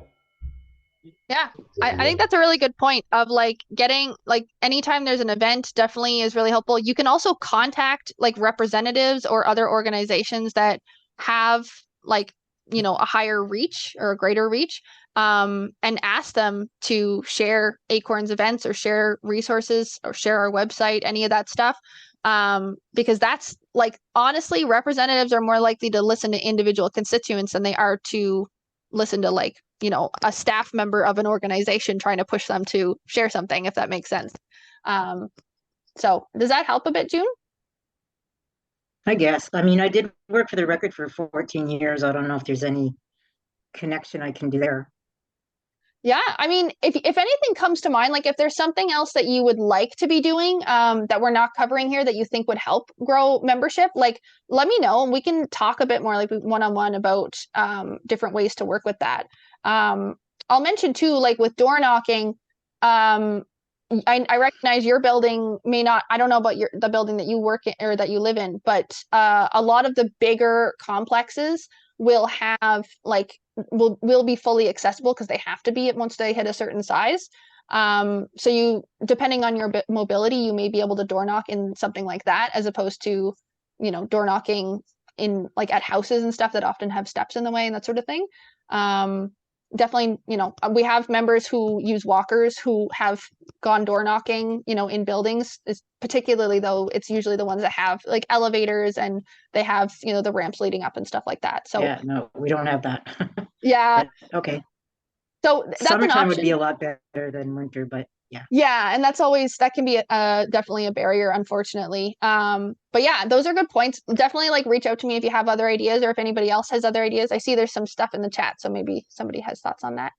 Yeah, I think that's a really good point of like getting like anytime there's an event definitely is really helpful. You can also contact like representatives or other organizations that have like, a higher reach or a greater reach, and ask them to share Acorn's events or share resources or share our website, any of that stuff. Because that's like, honestly, representatives are more likely to listen to individual constituents than they are to listen to like, a staff member of an organization trying to push them to share something, if that makes sense. So does that help a bit, June? I guess. I mean, I did work for the Record for 14 years. I don't know if there's any connection I can do there. Yeah, I mean, if anything comes to mind, like if there's something else that you would like to be doing that we're not covering here that you think would help grow membership, like let me know and we can talk a bit more like one-on-one about different ways to work with that. I'll mention too, like with door knocking, I recognize your building may not, I don't know about the building that you work in or that you live in, but a lot of the bigger complexes will have like will be fully accessible because they have to be once they hit a certain size. So you, depending on your mobility, you may be able to door knock in something like that, as opposed to, door knocking in like at houses and stuff that often have steps in the way and that sort of thing. Definitely, we have members who use walkers who have gone door knocking, in buildings. It's particularly though, it's usually the ones that have like elevators and they have, the ramps leading up and stuff like that. So yeah, no, we don't have that. yeah. But, okay. So that's Summertime an would be a lot better than winter, but yeah. Yeah, and that can be definitely a barrier, unfortunately. But yeah, those are good points. Definitely like reach out to me if you have other ideas or if anybody else has other ideas. I see there's some stuff in the chat, so maybe somebody has thoughts on that.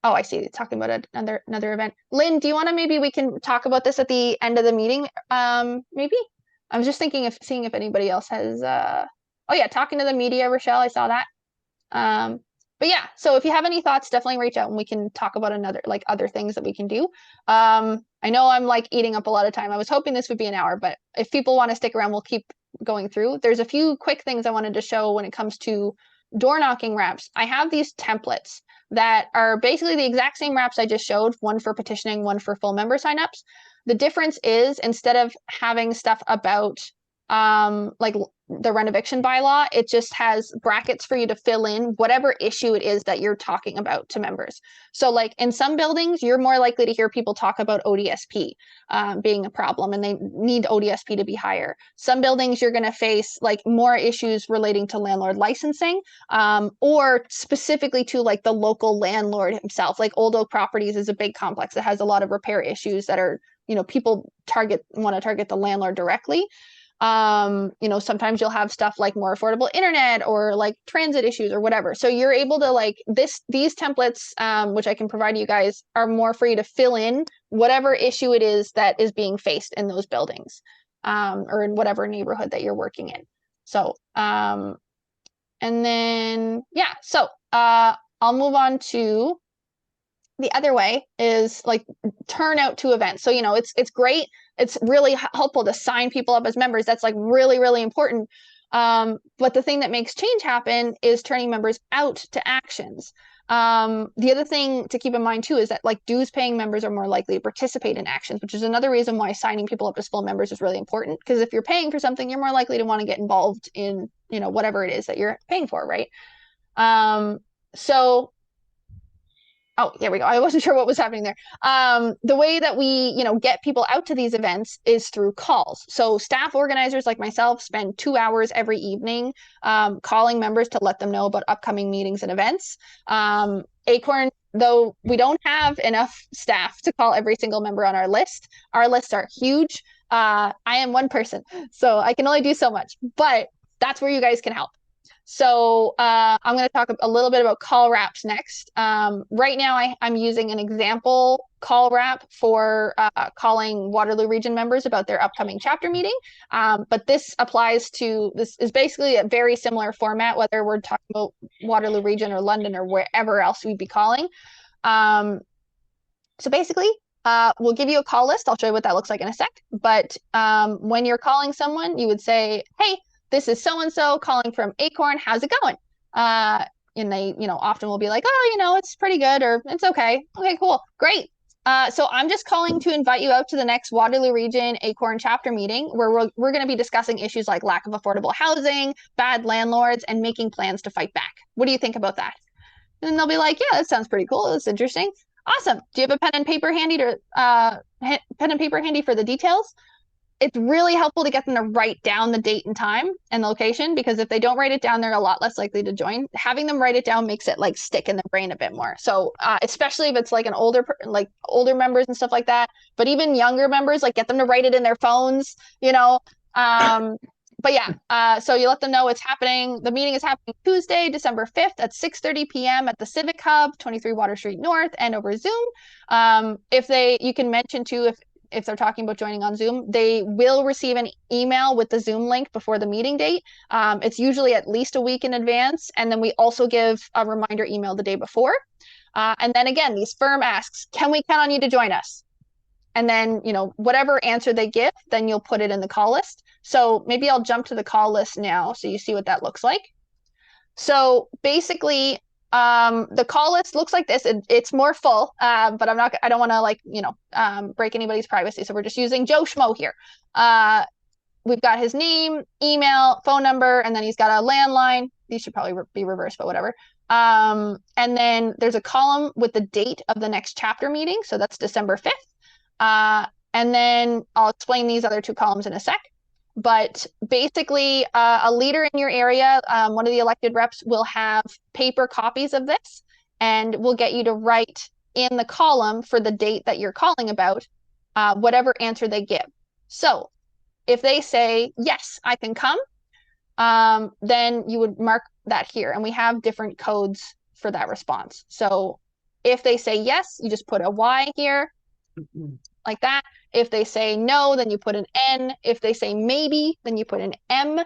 Oh, I see. Talking about another event. Lynn, do you want to, maybe we can talk about this at the end of the meeting? Maybe. I was just thinking of seeing if anybody else has oh yeah, talking to the media, Rochelle, I saw that. But yeah, so if you have any thoughts, definitely reach out and we can talk about other things that we can do. I know I'm like eating up a lot of time. I was hoping this would be an hour, but if people want to stick around, we'll keep going through. There's a few quick things I wanted to show when it comes to door knocking wraps. I have these templates that are basically the exact same wraps I just showed, one for petitioning, one for full member signups. The difference is instead of having stuff about like the rent eviction bylaw, it just has brackets for you to fill in whatever issue it is that you're talking about to members. So like in some buildings, you're more likely to hear people talk about ODSP being a problem and they need ODSP to be higher. Some buildings you're going to face like more issues relating to landlord licensing, or specifically to like the local landlord himself. Like Old Oak Properties is a big complex that has a lot of repair issues that are, people want to target the landlord directly. Sometimes you'll have stuff like more affordable internet or like transit issues or whatever. So you're able to like these templates, which I can provide you guys, are more for you to fill in whatever issue it is that is being faced in those buildings, or in whatever neighborhood that you're working in. So, and then, yeah, so I'll move on to the other way is like turn out to events. So, it's great. It's really helpful to sign people up as members. That's like really, really important. But the thing that makes change happen is turning members out to actions. The other thing to keep in mind too is that like dues paying members are more likely to participate in actions, which is another reason why signing people up as full members is really important. Because if you're paying for something, you're more likely to want to get involved in, whatever it is that you're paying for, right? Oh, there we go. I wasn't sure what was happening there. The way that we, get people out to these events is through calls. So staff organizers like myself spend 2 hours every evening calling members to let them know about upcoming meetings and events. Acorn, though we don't have enough staff to call every single member on our lists are huge. I am one person, so I can only do so much, but that's where you guys can help. So I'm going to talk a little bit about call wraps next. Right now, I'm using an example call wrap for calling Waterloo Region members about their upcoming chapter meeting. But this is basically a very similar format, whether we're talking about Waterloo Region or London or wherever else we'd be calling. So basically, we'll give you a call list. I'll show you what that looks like in a sec. But when you're calling someone, you would say, hey, this is so-and-so calling from Acorn. How's it going? And they, often will be like, oh, it's pretty good, or it's okay. Okay, cool. Great. So I'm just calling to invite you out to the next Waterloo Region Acorn chapter meeting where we're going to be discussing issues like lack of affordable housing, bad landlords, and making plans to fight back. What do you think about that? And they'll be like, yeah, that sounds pretty cool. That's interesting. Awesome. Do you have a pen and paper handy for the details? It's really helpful to get them to write down the date and time and location, because if they don't write it down, they're a lot less likely to join. Having them write it down makes it like stick in the brain a bit more. So especially if it's like older members and stuff like that, but even younger members, like get them to write it in their phones, But yeah, so you let them know it's happening. The meeting is happening Tuesday, December 5th at 6:30 p.m. at the Civic Hub, 23 Water Street North, and over Zoom. You can mention too, if they're talking about joining on Zoom, they will receive an email with the Zoom link before the meeting date. It's usually at least a week in advance. And then we also give a reminder email the day before. And then again, these firm asks, can we count on you to join us? And then, whatever answer they give, then you'll put it in the call list. So maybe I'll jump to the call list now so you see what that looks like. So basically, the call list looks like this. It's more full, but I don't want to break anybody's privacy. So we're just using Joe Schmo here. We've got his name, email, phone number, and then he's got a landline. These should probably be reversed, but whatever. And then there's a column with the date of the next chapter meeting. So that's December 5th. And then I'll explain these other two columns in a sec. But basically, a leader in your area, one of the elected reps, will have paper copies of this, and will get you to write in the column for the date that you're calling about, whatever answer they give. So if they say, yes, I can come, then you would mark that here. And we have different codes for that response. So if they say yes, you just put a Y here, like that. If they say no, then you put an N. If they say maybe, then you put an M.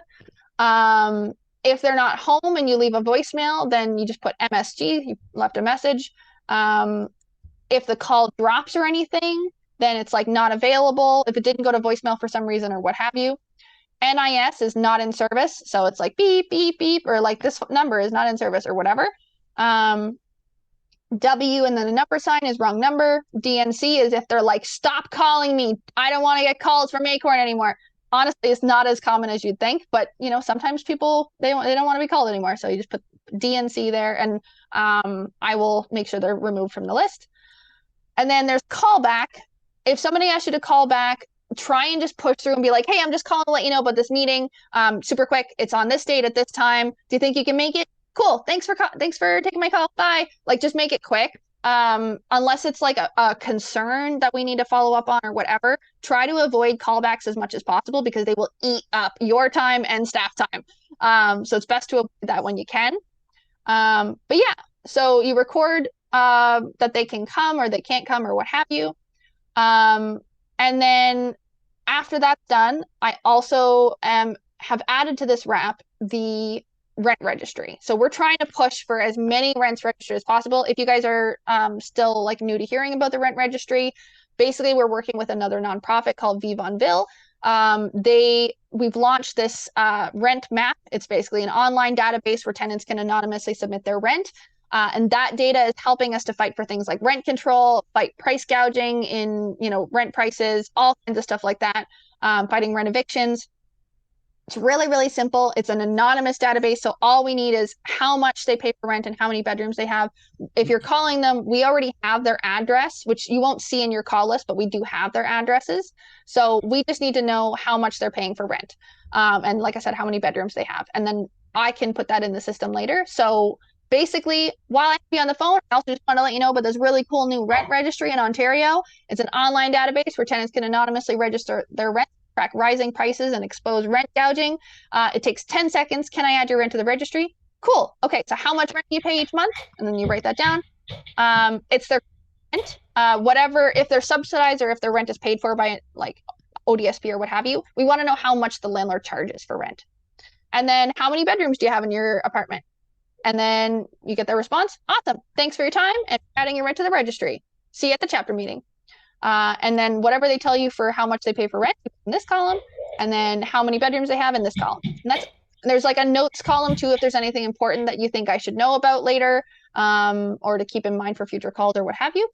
If they're not home and you leave a voicemail, then you just put MSG, you left a message. If the call drops or anything, then it's like not available. If it didn't go to voicemail for some reason or what have you. NIS is not in service. So it's like beep, beep, beep, or like this number is not in service or whatever. W and then the number sign is wrong number. DNC is if they're like, stop calling me. I don't want to get calls from Acorn anymore. Honestly, it's not as common as you'd think, but sometimes people, they don't want to be called anymore. So you just put DNC there, and I will make sure they're removed from the list. And then there's callback. If somebody asks you to call back, try and just push through and be like, hey, I'm just calling to let you know about this meeting. Super quick. It's on this date at this time. Do you think you can make it? Cool. Thanks for taking my call. Bye. Like, just make it quick. unless it's like a concern that we need to follow up on or whatever, try to avoid callbacks as much as possible because they will eat up your time and staff time. So it's best to avoid that when you can. But yeah, so you record that they can come or they can't come or what have you. And then after that's done, I also have added to this wrap the rent registry. So we're trying to push for as many rents registered as possible. If you guys are still like new to hearing about the rent registry, basically we're working with another nonprofit called Vivonville. We've launched this rent map. It's basically an online database where tenants can anonymously submit their rent. And that data is helping us to fight for things like rent control, fight price gouging in, rent prices, all kinds of stuff like that, fighting rent evictions. It's really, really simple. It's an anonymous database. So all we need is how much they pay for rent and how many bedrooms they have. If you're calling them, we already have their address, which you won't see in your call list, but we do have their addresses. So we just need to know how much they're paying for rent. And like I said, how many bedrooms they have. And then I can put that in the system later. So basically, while I be on the phone, I also just want to let you know about this really cool new rent registry in Ontario. It's an online database where tenants can anonymously register their rent, track rising prices, and expose rent gouging. It takes 10 seconds. Can I add your rent to the registry? Cool. Okay, so how much rent do you pay each month? And then you write that down. It's their rent, whatever, if they're subsidized or if their rent is paid for by like ODSP or what have you. We want to know how much the landlord charges for rent. And then how many bedrooms do you have in your apartment? And then you get their response. Awesome. Thanks for your time and adding your rent to the registry. See you at the chapter meeting. And then whatever they tell you for how much they pay for rent in this column, and then how many bedrooms they have in this column. And there's like a notes column too if there's anything important that you think I should know about later, or to keep in mind for future calls or what have you.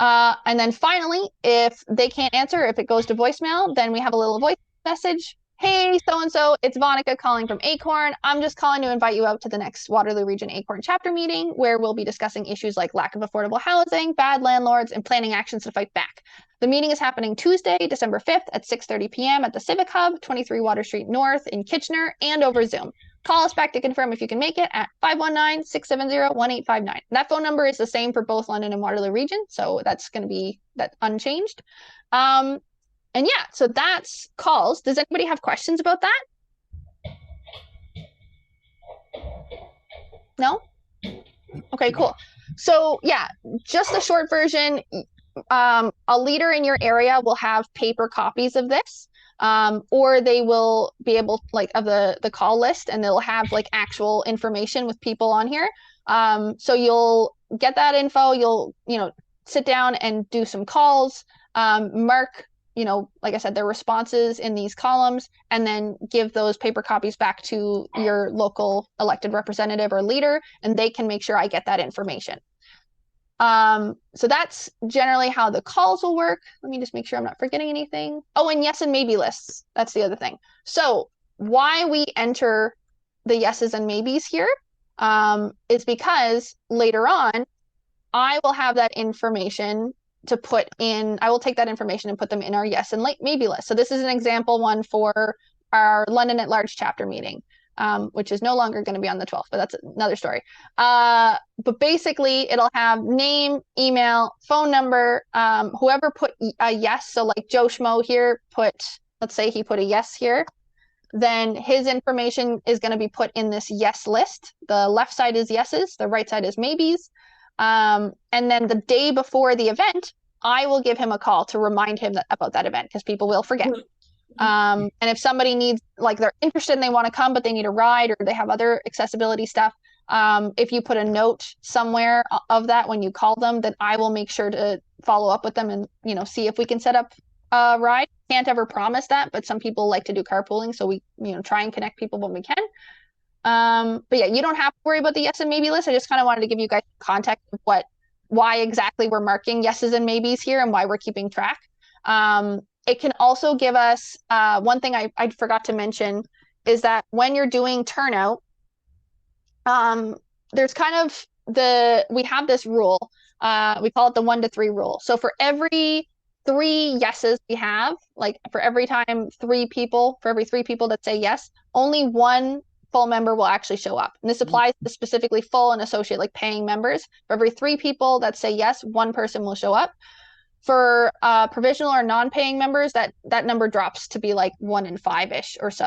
And then finally, if they can't answer, if it goes to voicemail, then we have a little voice message. Hey, so-and-so, it's Vonica calling from Acorn. I'm just calling to invite you out to the next Waterloo Region Acorn chapter meeting, where we'll be discussing issues like lack of affordable housing, bad landlords, and planning actions to fight back. The meeting is happening Tuesday, December 5th at 6:30 p.m. at the Civic Hub, 23 Water Street North in Kitchener, and over Zoom. Call us back to confirm if you can make it at 519-670-1859. That phone number is the same for both London and Waterloo Region, so that's going to be unchanged. And yeah, so that's calls. Does anybody have questions about that? No? Okay, cool. So yeah, just a short version. A leader in your area will have paper copies of this, or they will be able of the call list, and they'll have like actual information with people on here. So you'll get that info. You'll sit down and do some calls, mark like I said, their responses in these columns, and then give those paper copies back to your local elected representative or leader, and they can make sure I get that information. So that's generally how the calls will work. Let me just make sure I'm not forgetting anything. Oh, and yes and maybe lists. That's the other thing. So why we enter the yeses and maybes here is because later on, I will have that information to put in. I will take that information and put them in our yes and maybe list. So this is an example one for our London at Large chapter meeting, which is no longer going to be on the 12th, but that's another story. But basically it'll have name, email, phone number, whoever put a yes. So like Joe Schmo here let's say he put a yes here, then his information is going to be put in this yes list. The left side is yeses, the right side is maybes. And then the day before the event, I will give him a call to remind him about that event, because people will forget. And if somebody needs, they're interested and they want to come, but they need a ride or they have other accessibility stuff, if you put a note somewhere of that when you call them, then I will make sure to follow up with them and, see if we can set up a ride. Can't ever promise that, but some people like to do carpooling. So we, try and connect people when we can. But yeah, you don't have to worry about the yes and maybe list. I just kind of wanted to give you guys context of why exactly we're marking yeses and maybes here and why we're keeping track. It can also give us, one thing I forgot to mention is that when you're doing turnout, there's kind of we have this rule, we call it the 1 to 3 rule. So for every 3 yeses we have, for every 3 people that say yes, only 1 full member will actually show up. And this applies to specifically full and associate, like paying members. For every 3 people that say yes, 1 person will show up. For provisional or non-paying members, that number drops to be like 1 in 5-ish or so.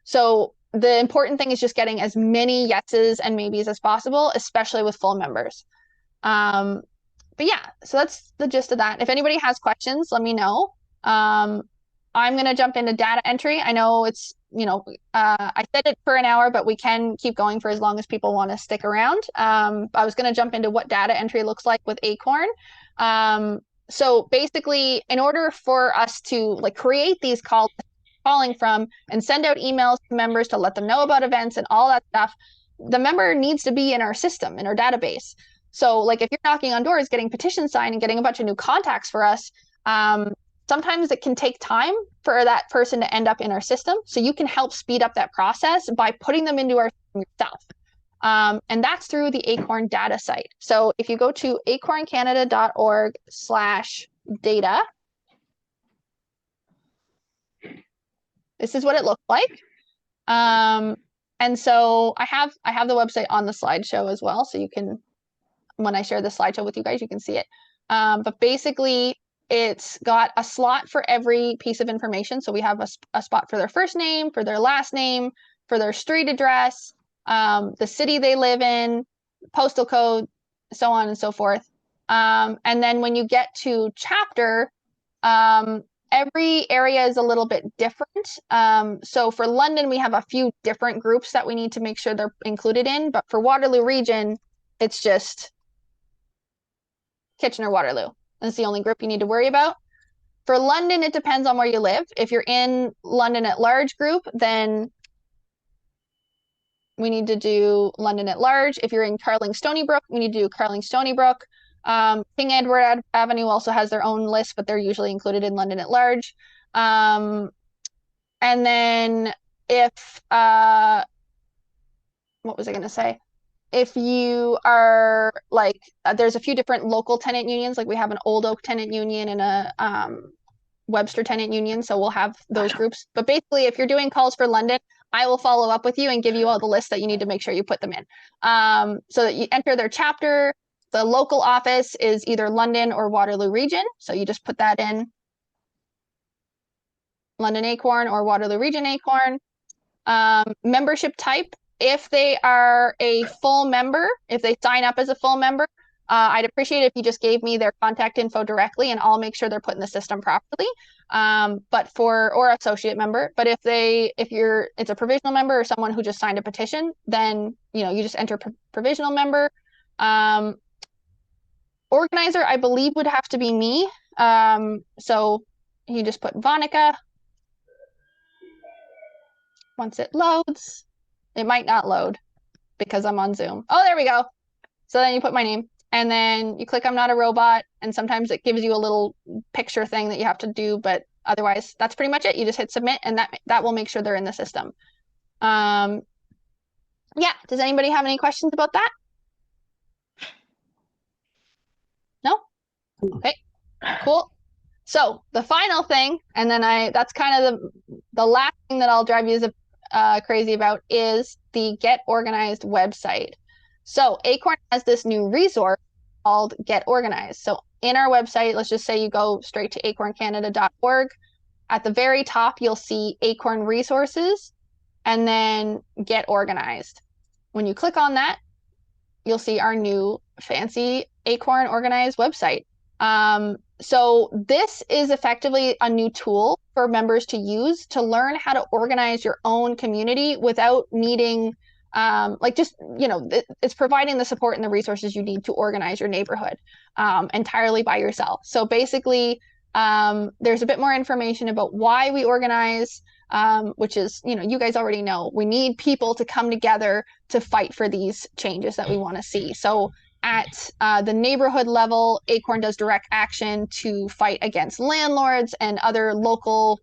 So the important thing is just getting as many yeses and maybes as possible, especially with full members. But yeah, so that's the gist of that. If anybody has questions, let me know. I'm going to jump into data entry. I know it's, I said it for an hour, but we can keep going for as long as people want to stick around. I was going to jump into what data entry looks like with Acorn. So basically, in order for us to like create these calling from and send out emails to members to let them know about events and all that stuff, the member needs to be in our system, in our database. So like if you're knocking on doors, getting petitions signed and getting a bunch of new contacts for us, sometimes it can take time for that person to end up in our system. So you can help speed up that process by putting them into our system yourself. And that's through the Acorn data site. So if you go to acorncanada.org/data, this is what it looks like. And so I have the website on the slideshow as well. So you can, when I share the slideshow with you guys, you can see it. But basically, it's got a slot for every piece of information. So we have a spot for their first name, for their last name, for their street address, the city they live in, postal code, so on and so forth. And then when you get to chapter, every area is a little bit different. So for London, we have a few different groups that we need to make sure they're included in. But for Waterloo region, it's just Kitchener-Waterloo. That's the only group you need to worry about. For London, it depends on where you live. If you're in London at large group, then we need to do London at large. If you're in Carling-Stonybrook, we need to do Carling-Stonybrook. King Edward Avenue also has their own list, but they're usually included in London at large. And then if, what was I going to say? If you are like, there's a few different local tenant unions, like we have an Old Oak tenant union and a Webster tenant union, so we'll have those groups. But basically, if you're doing calls for London, I will follow up with you and give you all the lists that you need to make sure you put them in. So that you enter their chapter. The local office is either London or Waterloo region, so you just put that in, London Acorn or Waterloo region Acorn. Membership type, if they are a full member, if they sign up as a full member, I'd appreciate it if you just gave me their contact info directly and I'll make sure they're put in the system properly. Or associate member, but if it's a provisional member or someone who just signed a petition, then, you just enter provisional member. Organizer, I believe would have to be me. So you just put Vonica. Once it loads, it might not load because I'm on Zoom. Oh, there we go. So then you put my name and then you click I'm not a robot. And sometimes it gives you a little picture thing that you have to do, but otherwise that's pretty much it. You just hit submit and that will make sure they're in the system. Yeah, does anybody have any questions about that? No? Okay, cool. So the final thing, and then that's kind of the last thing that I'll drive you crazy about is the Get Organized website. So Acorn has this new resource called Get Organized. So in our website, let's just say you go straight to acorncanada.org. At the very top, you'll see Acorn resources and then Get Organized. When you click on that, you'll see our new fancy Acorn Organized website. So this is effectively a new tool for members to use to learn how to organize your own community without needing, it's providing the support and the resources you need to organize your neighborhood entirely by yourself. So basically, there's a bit more information about why we organize, which is, you guys already know, we need people to come together to fight for these changes that we want to see. So at the neighborhood level, Acorn does direct action to fight against landlords and other local,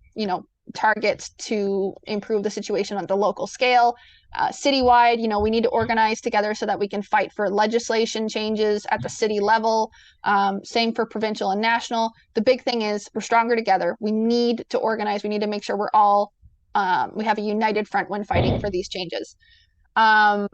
targets to improve the situation on the local scale. Citywide, we need to organize together so that we can fight for legislation changes at the city level. Same for provincial and national. The big thing is we're stronger together. We need to organize. We need to make sure we're all we have a united front when fighting for these changes. And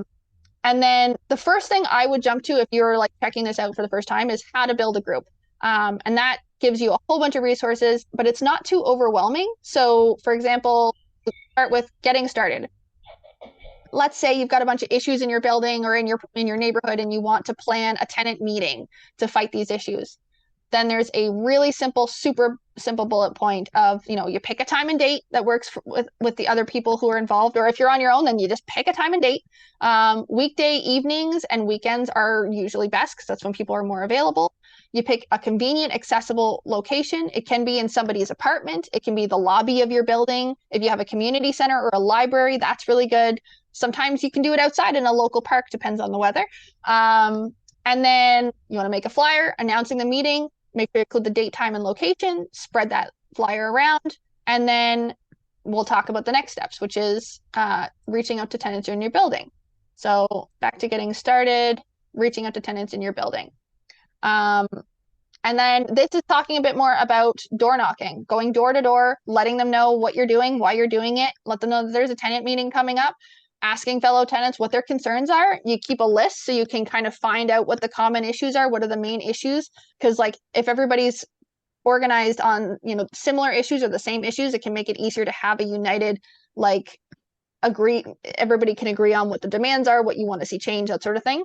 then the first thing I would jump to if you're like checking this out for the first time is how to build a group. And that gives you a whole bunch of resources, but it's not too overwhelming. So for example, start with getting started. Let's say you've got a bunch of issues in your building or in your neighborhood and you want to plan a tenant meeting to fight these issues. Then there's a really simple, super simple bullet point of, you pick a time and date that works with the other people who are involved. Or if you're on your own, then you just pick a time and date. Weekday evenings and weekends are usually best because that's when people are more available. You pick a convenient, accessible location. It can be in somebody's apartment. It can be the lobby of your building. If you have a community center or a library, that's really good. Sometimes you can do it outside in a local park, depends on the weather. And then you want to make a flyer announcing the meeting. Make sure you include the date, time, and location, spread that flyer around, and then we'll talk about the next steps, which is reaching out to tenants in your building. So back to getting started, reaching out to tenants in your building. And then this is talking a bit more about door knocking, going door to door, letting them know what you're doing, why you're doing it, let them know that there's a tenant meeting coming up, asking fellow tenants what their concerns are. You keep a list so you can kind of find out what the common issues are, what are the main issues, because like if everybody's organized on similar issues or the same issues, it can make it easier to have a united everybody can agree on what the demands are, what you want to see change, that sort of thing.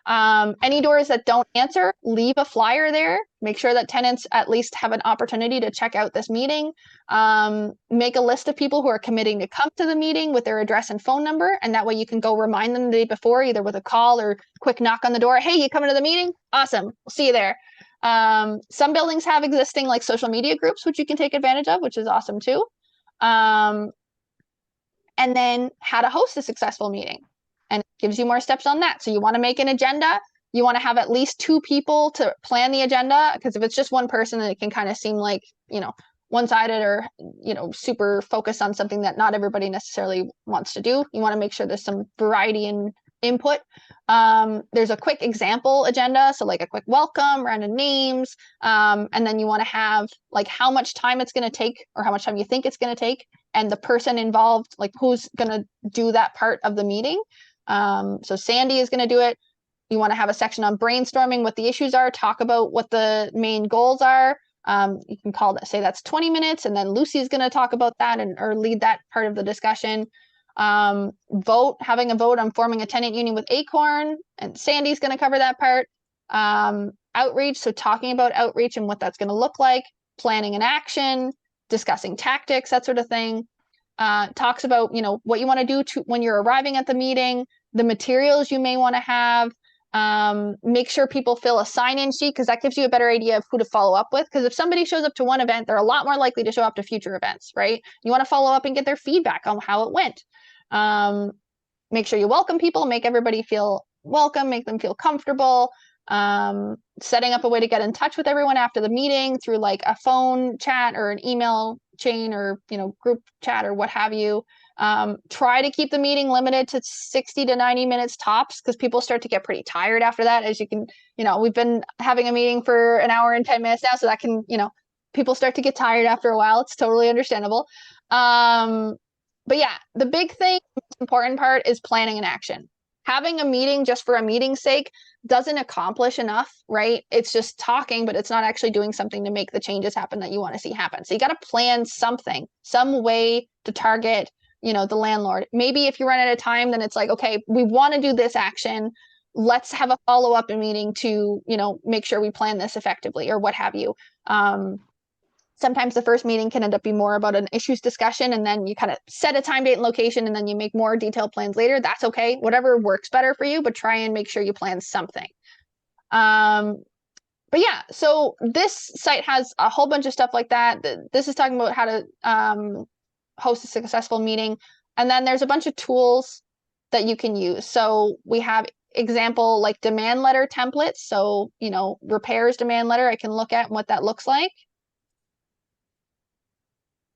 Any doors that don't answer, leave a flyer there. Make sure that tenants at least have an opportunity to check out this meeting. Make a list of people who are committing to come to the meeting with their address and phone number. And that way you can go remind them the day before, either with a call or quick knock on the door. Hey, you coming to the meeting? Awesome. We'll see you there. Some buildings have existing social media groups, which you can take advantage of, which is awesome too. And then how to host a successful meeting. And it gives you more steps on that. So you want to make an agenda. You want to have at least 2 people to plan the agenda, because if it's just one person, then it can kind of seem like, one-sided or, super focused on something that not everybody necessarily wants to do. You want to make sure there's some variety in input. There's a quick example agenda. So like a quick welcome, random names. And then you want to have how much time it's going to take or how much time you think it's going to take, and the person involved, who's going to do that part of the meeting. So Sandy is going to do it. You want to have a section on brainstorming what the issues are, talk about what the main goals are. You can say that's 20 minutes, and then Lucy's going to talk about that or lead that part of the discussion. Having a vote on forming a tenant union with Acorn, and Sandy's going to cover that part. Outreach, so talking about outreach and what that's going to look like, planning and action, discussing tactics, that sort of thing. Talks about, what you want to do when you're arriving at the meeting, the materials you may want to have. Make sure people fill a sign-in sheet, because that gives you a better idea of who to follow up with. Because if somebody shows up to one event, they're a lot more likely to show up to future events, right? You want to follow up and get their feedback on how it went. Make sure you welcome people, make everybody feel welcome, make them feel comfortable. Setting up a way to get in touch with everyone after the meeting through a phone chat or an email chain or group chat or what have you. Try to keep the meeting limited to 60 to 90 minutes tops, because people start to get pretty tired after that. As you can, we've been having a meeting for an hour and 10 minutes now, so that can, people start to get tired after a while. It's totally understandable. But yeah, the big thing, most important part is planning and action. Having a meeting just for a meeting's sake doesn't accomplish enough, right? It's just talking, but it's not actually doing something to make the changes happen that you want to see happen. So you got to plan something, some way to target, the landlord. Maybe if you run out of time, then it's okay, we want to do this action. Let's have a follow-up meeting to, make sure we plan this effectively or what have you. Sometimes the first meeting can end up being more about an issues discussion, and then you kind of set a time, date, and location, and then you make more detailed plans later. That's okay. Whatever works better for you, but try and make sure you plan something. But yeah, so this site has a whole bunch of stuff like that. This is talking about how to host a successful meeting. And then there's a bunch of tools that you can use. So we have example demand letter templates. So, repairs demand letter, I can look at what that looks like.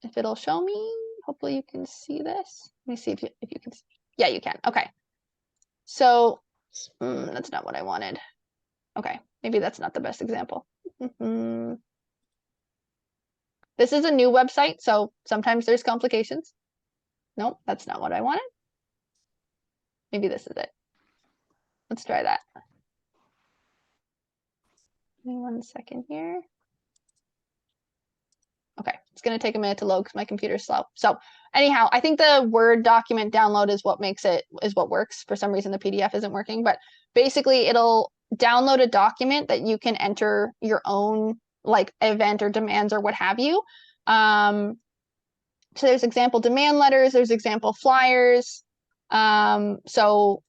If it'll show me, hopefully you can see this. Let me see if you can see. Yeah, you can. Okay. So that's not what I wanted. Okay, maybe that's not the best example. This is a new website, so sometimes there's complications. Nope, that's not what I wanted. Maybe this is it. Let's try that. Give me 1 second here. Okay, it's going to take a minute to load because my computer's slow. So anyhow, I think the Word document download is what works. For some reason, the PDF isn't working, but basically it'll download a document that you can enter your own like event or demands or what have you. So there's example demand letters, there's example flyers. So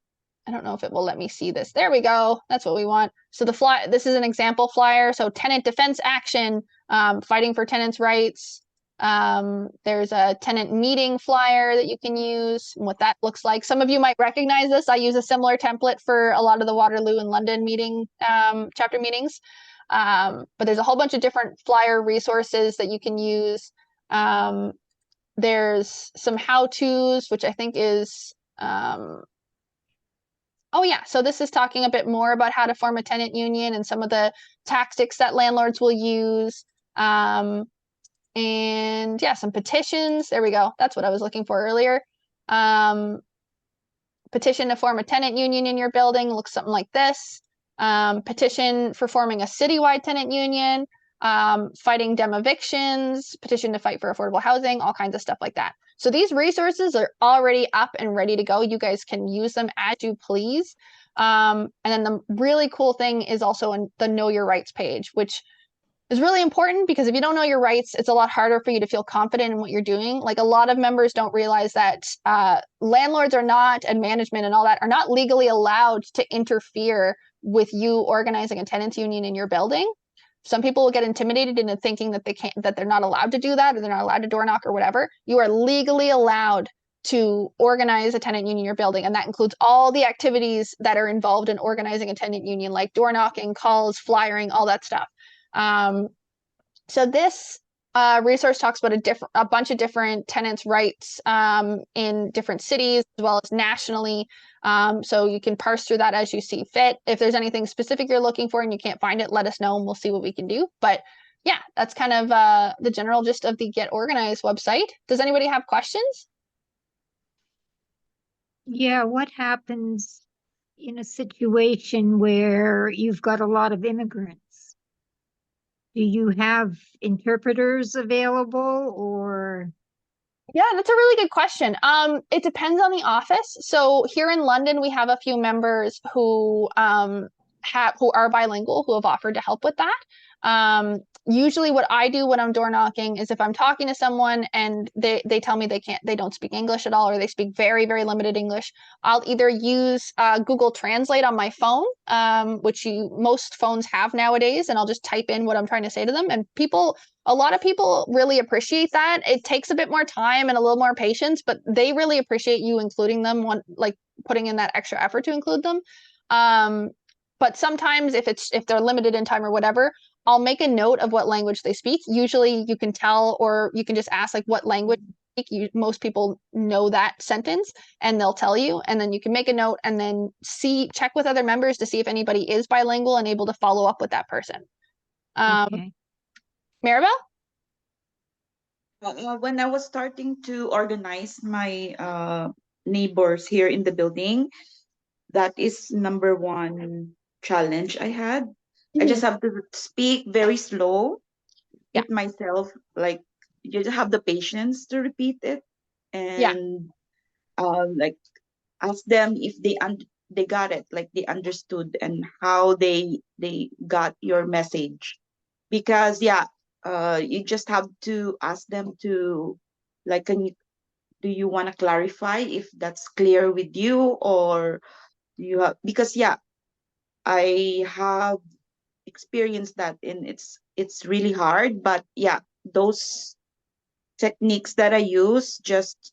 I don't know if it will let me see this. There we go. That's what we want. So this is an example flyer. So tenant defense action, fighting for tenants' rights. There's a tenant meeting flyer that you can use and what that looks like. Some of you might recognize this. I use a similar template for a lot of the Waterloo and London meeting chapter meetings. But there's a whole bunch of different flyer resources that you can use. There's some how-tos, which I think is oh yeah, so this is talking a bit more about how to form a tenant union and some of the tactics that landlords will use. And yeah, some petitions. There we go. That's what I was looking for earlier. Petition to form a tenant union in your building looks something like this. Petition for forming a citywide tenant union. Fighting evictions, petition to fight for affordable housing, all kinds of stuff like that. So these resources are already up and ready to go. You guys can use them as you please. And then the really cool thing is also in the Know Your Rights page, which is really important because if you don't know your rights, it's a lot harder for you to feel confident in what you're doing. Like a lot of members don't realize that landlords are not, and management and all that, are not legally allowed to interfere with you organizing a tenants union in your building. Some people will get intimidated into thinking that they're not allowed to do that, or they're not allowed to door knock or whatever. You are legally allowed to organize a tenant union in your building, and that includes all the activities that are involved in organizing a tenant union, like door knocking, calls, flyering, all that stuff. So this resource talks about a bunch of different tenants' rights in different cities as well as nationally. So you can parse through that as you see fit. If there's anything specific you're looking for and you can't find it, let us know and we'll see what we can do. But yeah, that's kind of the general gist of the Get Organized website. Does anybody have questions? Yeah, what happens in a situation where you've got a lot of immigrants? Do you have interpreters available or? Yeah, that's a really good question. It depends on the office. So here in London, we have a few members who are bilingual who have offered to help with that. Usually what I do when I'm door knocking is if I'm talking to someone and they tell me they don't speak English at all, or they speak very, very limited English, I'll either use Google Translate on my phone, which most phones have nowadays, and I'll just type in what I'm trying to say to them. And a lot of people really appreciate that. It takes a bit more time and a little more patience, but they really appreciate you including them, like putting in that extra effort to include them. But sometimes if they're limited in time or whatever, I'll make a note of what language they speak. Usually you can tell, or you can just ask like what language they speak. Most people know that sentence and they'll tell you, and then you can make a note and then check with other members to see if anybody is bilingual and able to follow up with that person. Okay. Maribel? When I was starting to organize my neighbors here in the building, that is number one challenge I had. I just have to speak very slow with myself. Like you just have the patience to repeat it, and like ask them if they got it, like they understood, and how they got your message. Because you just have to ask them to, like, do you want to clarify if that's clear with you, or do you have, because I have experienced that, and it's really hard. But those techniques that I use, just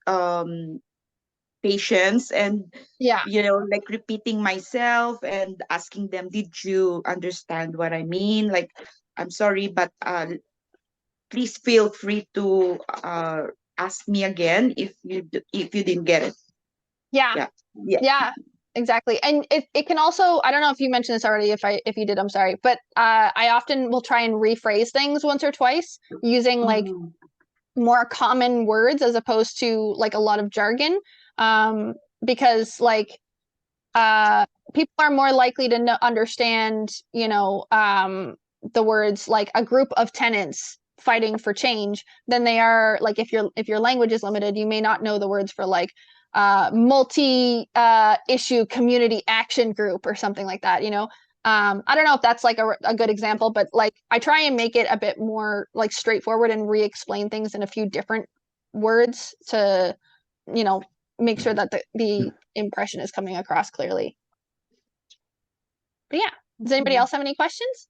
patience and like repeating myself and asking them, did you understand what I mean? Like, I'm sorry, but please feel free to ask me again if you didn't get it. Yeah, exactly. And it can also, I don't know if you mentioned this already, if you did, I'm sorry, but I often will try and rephrase things once or twice using like more common words as opposed to like a lot of jargon, because like people are more likely to understand, you know, the words like a group of tenants fighting for change than they are like if your language is limited, you may not know the words for like multi issue community action group or something like that, you know. I don't know if that's like a good example, but like I try and make it a bit more like straightforward and re-explain things in a few different words to, you know, make sure that the impression is coming across clearly. But yeah, does anybody else have any questions?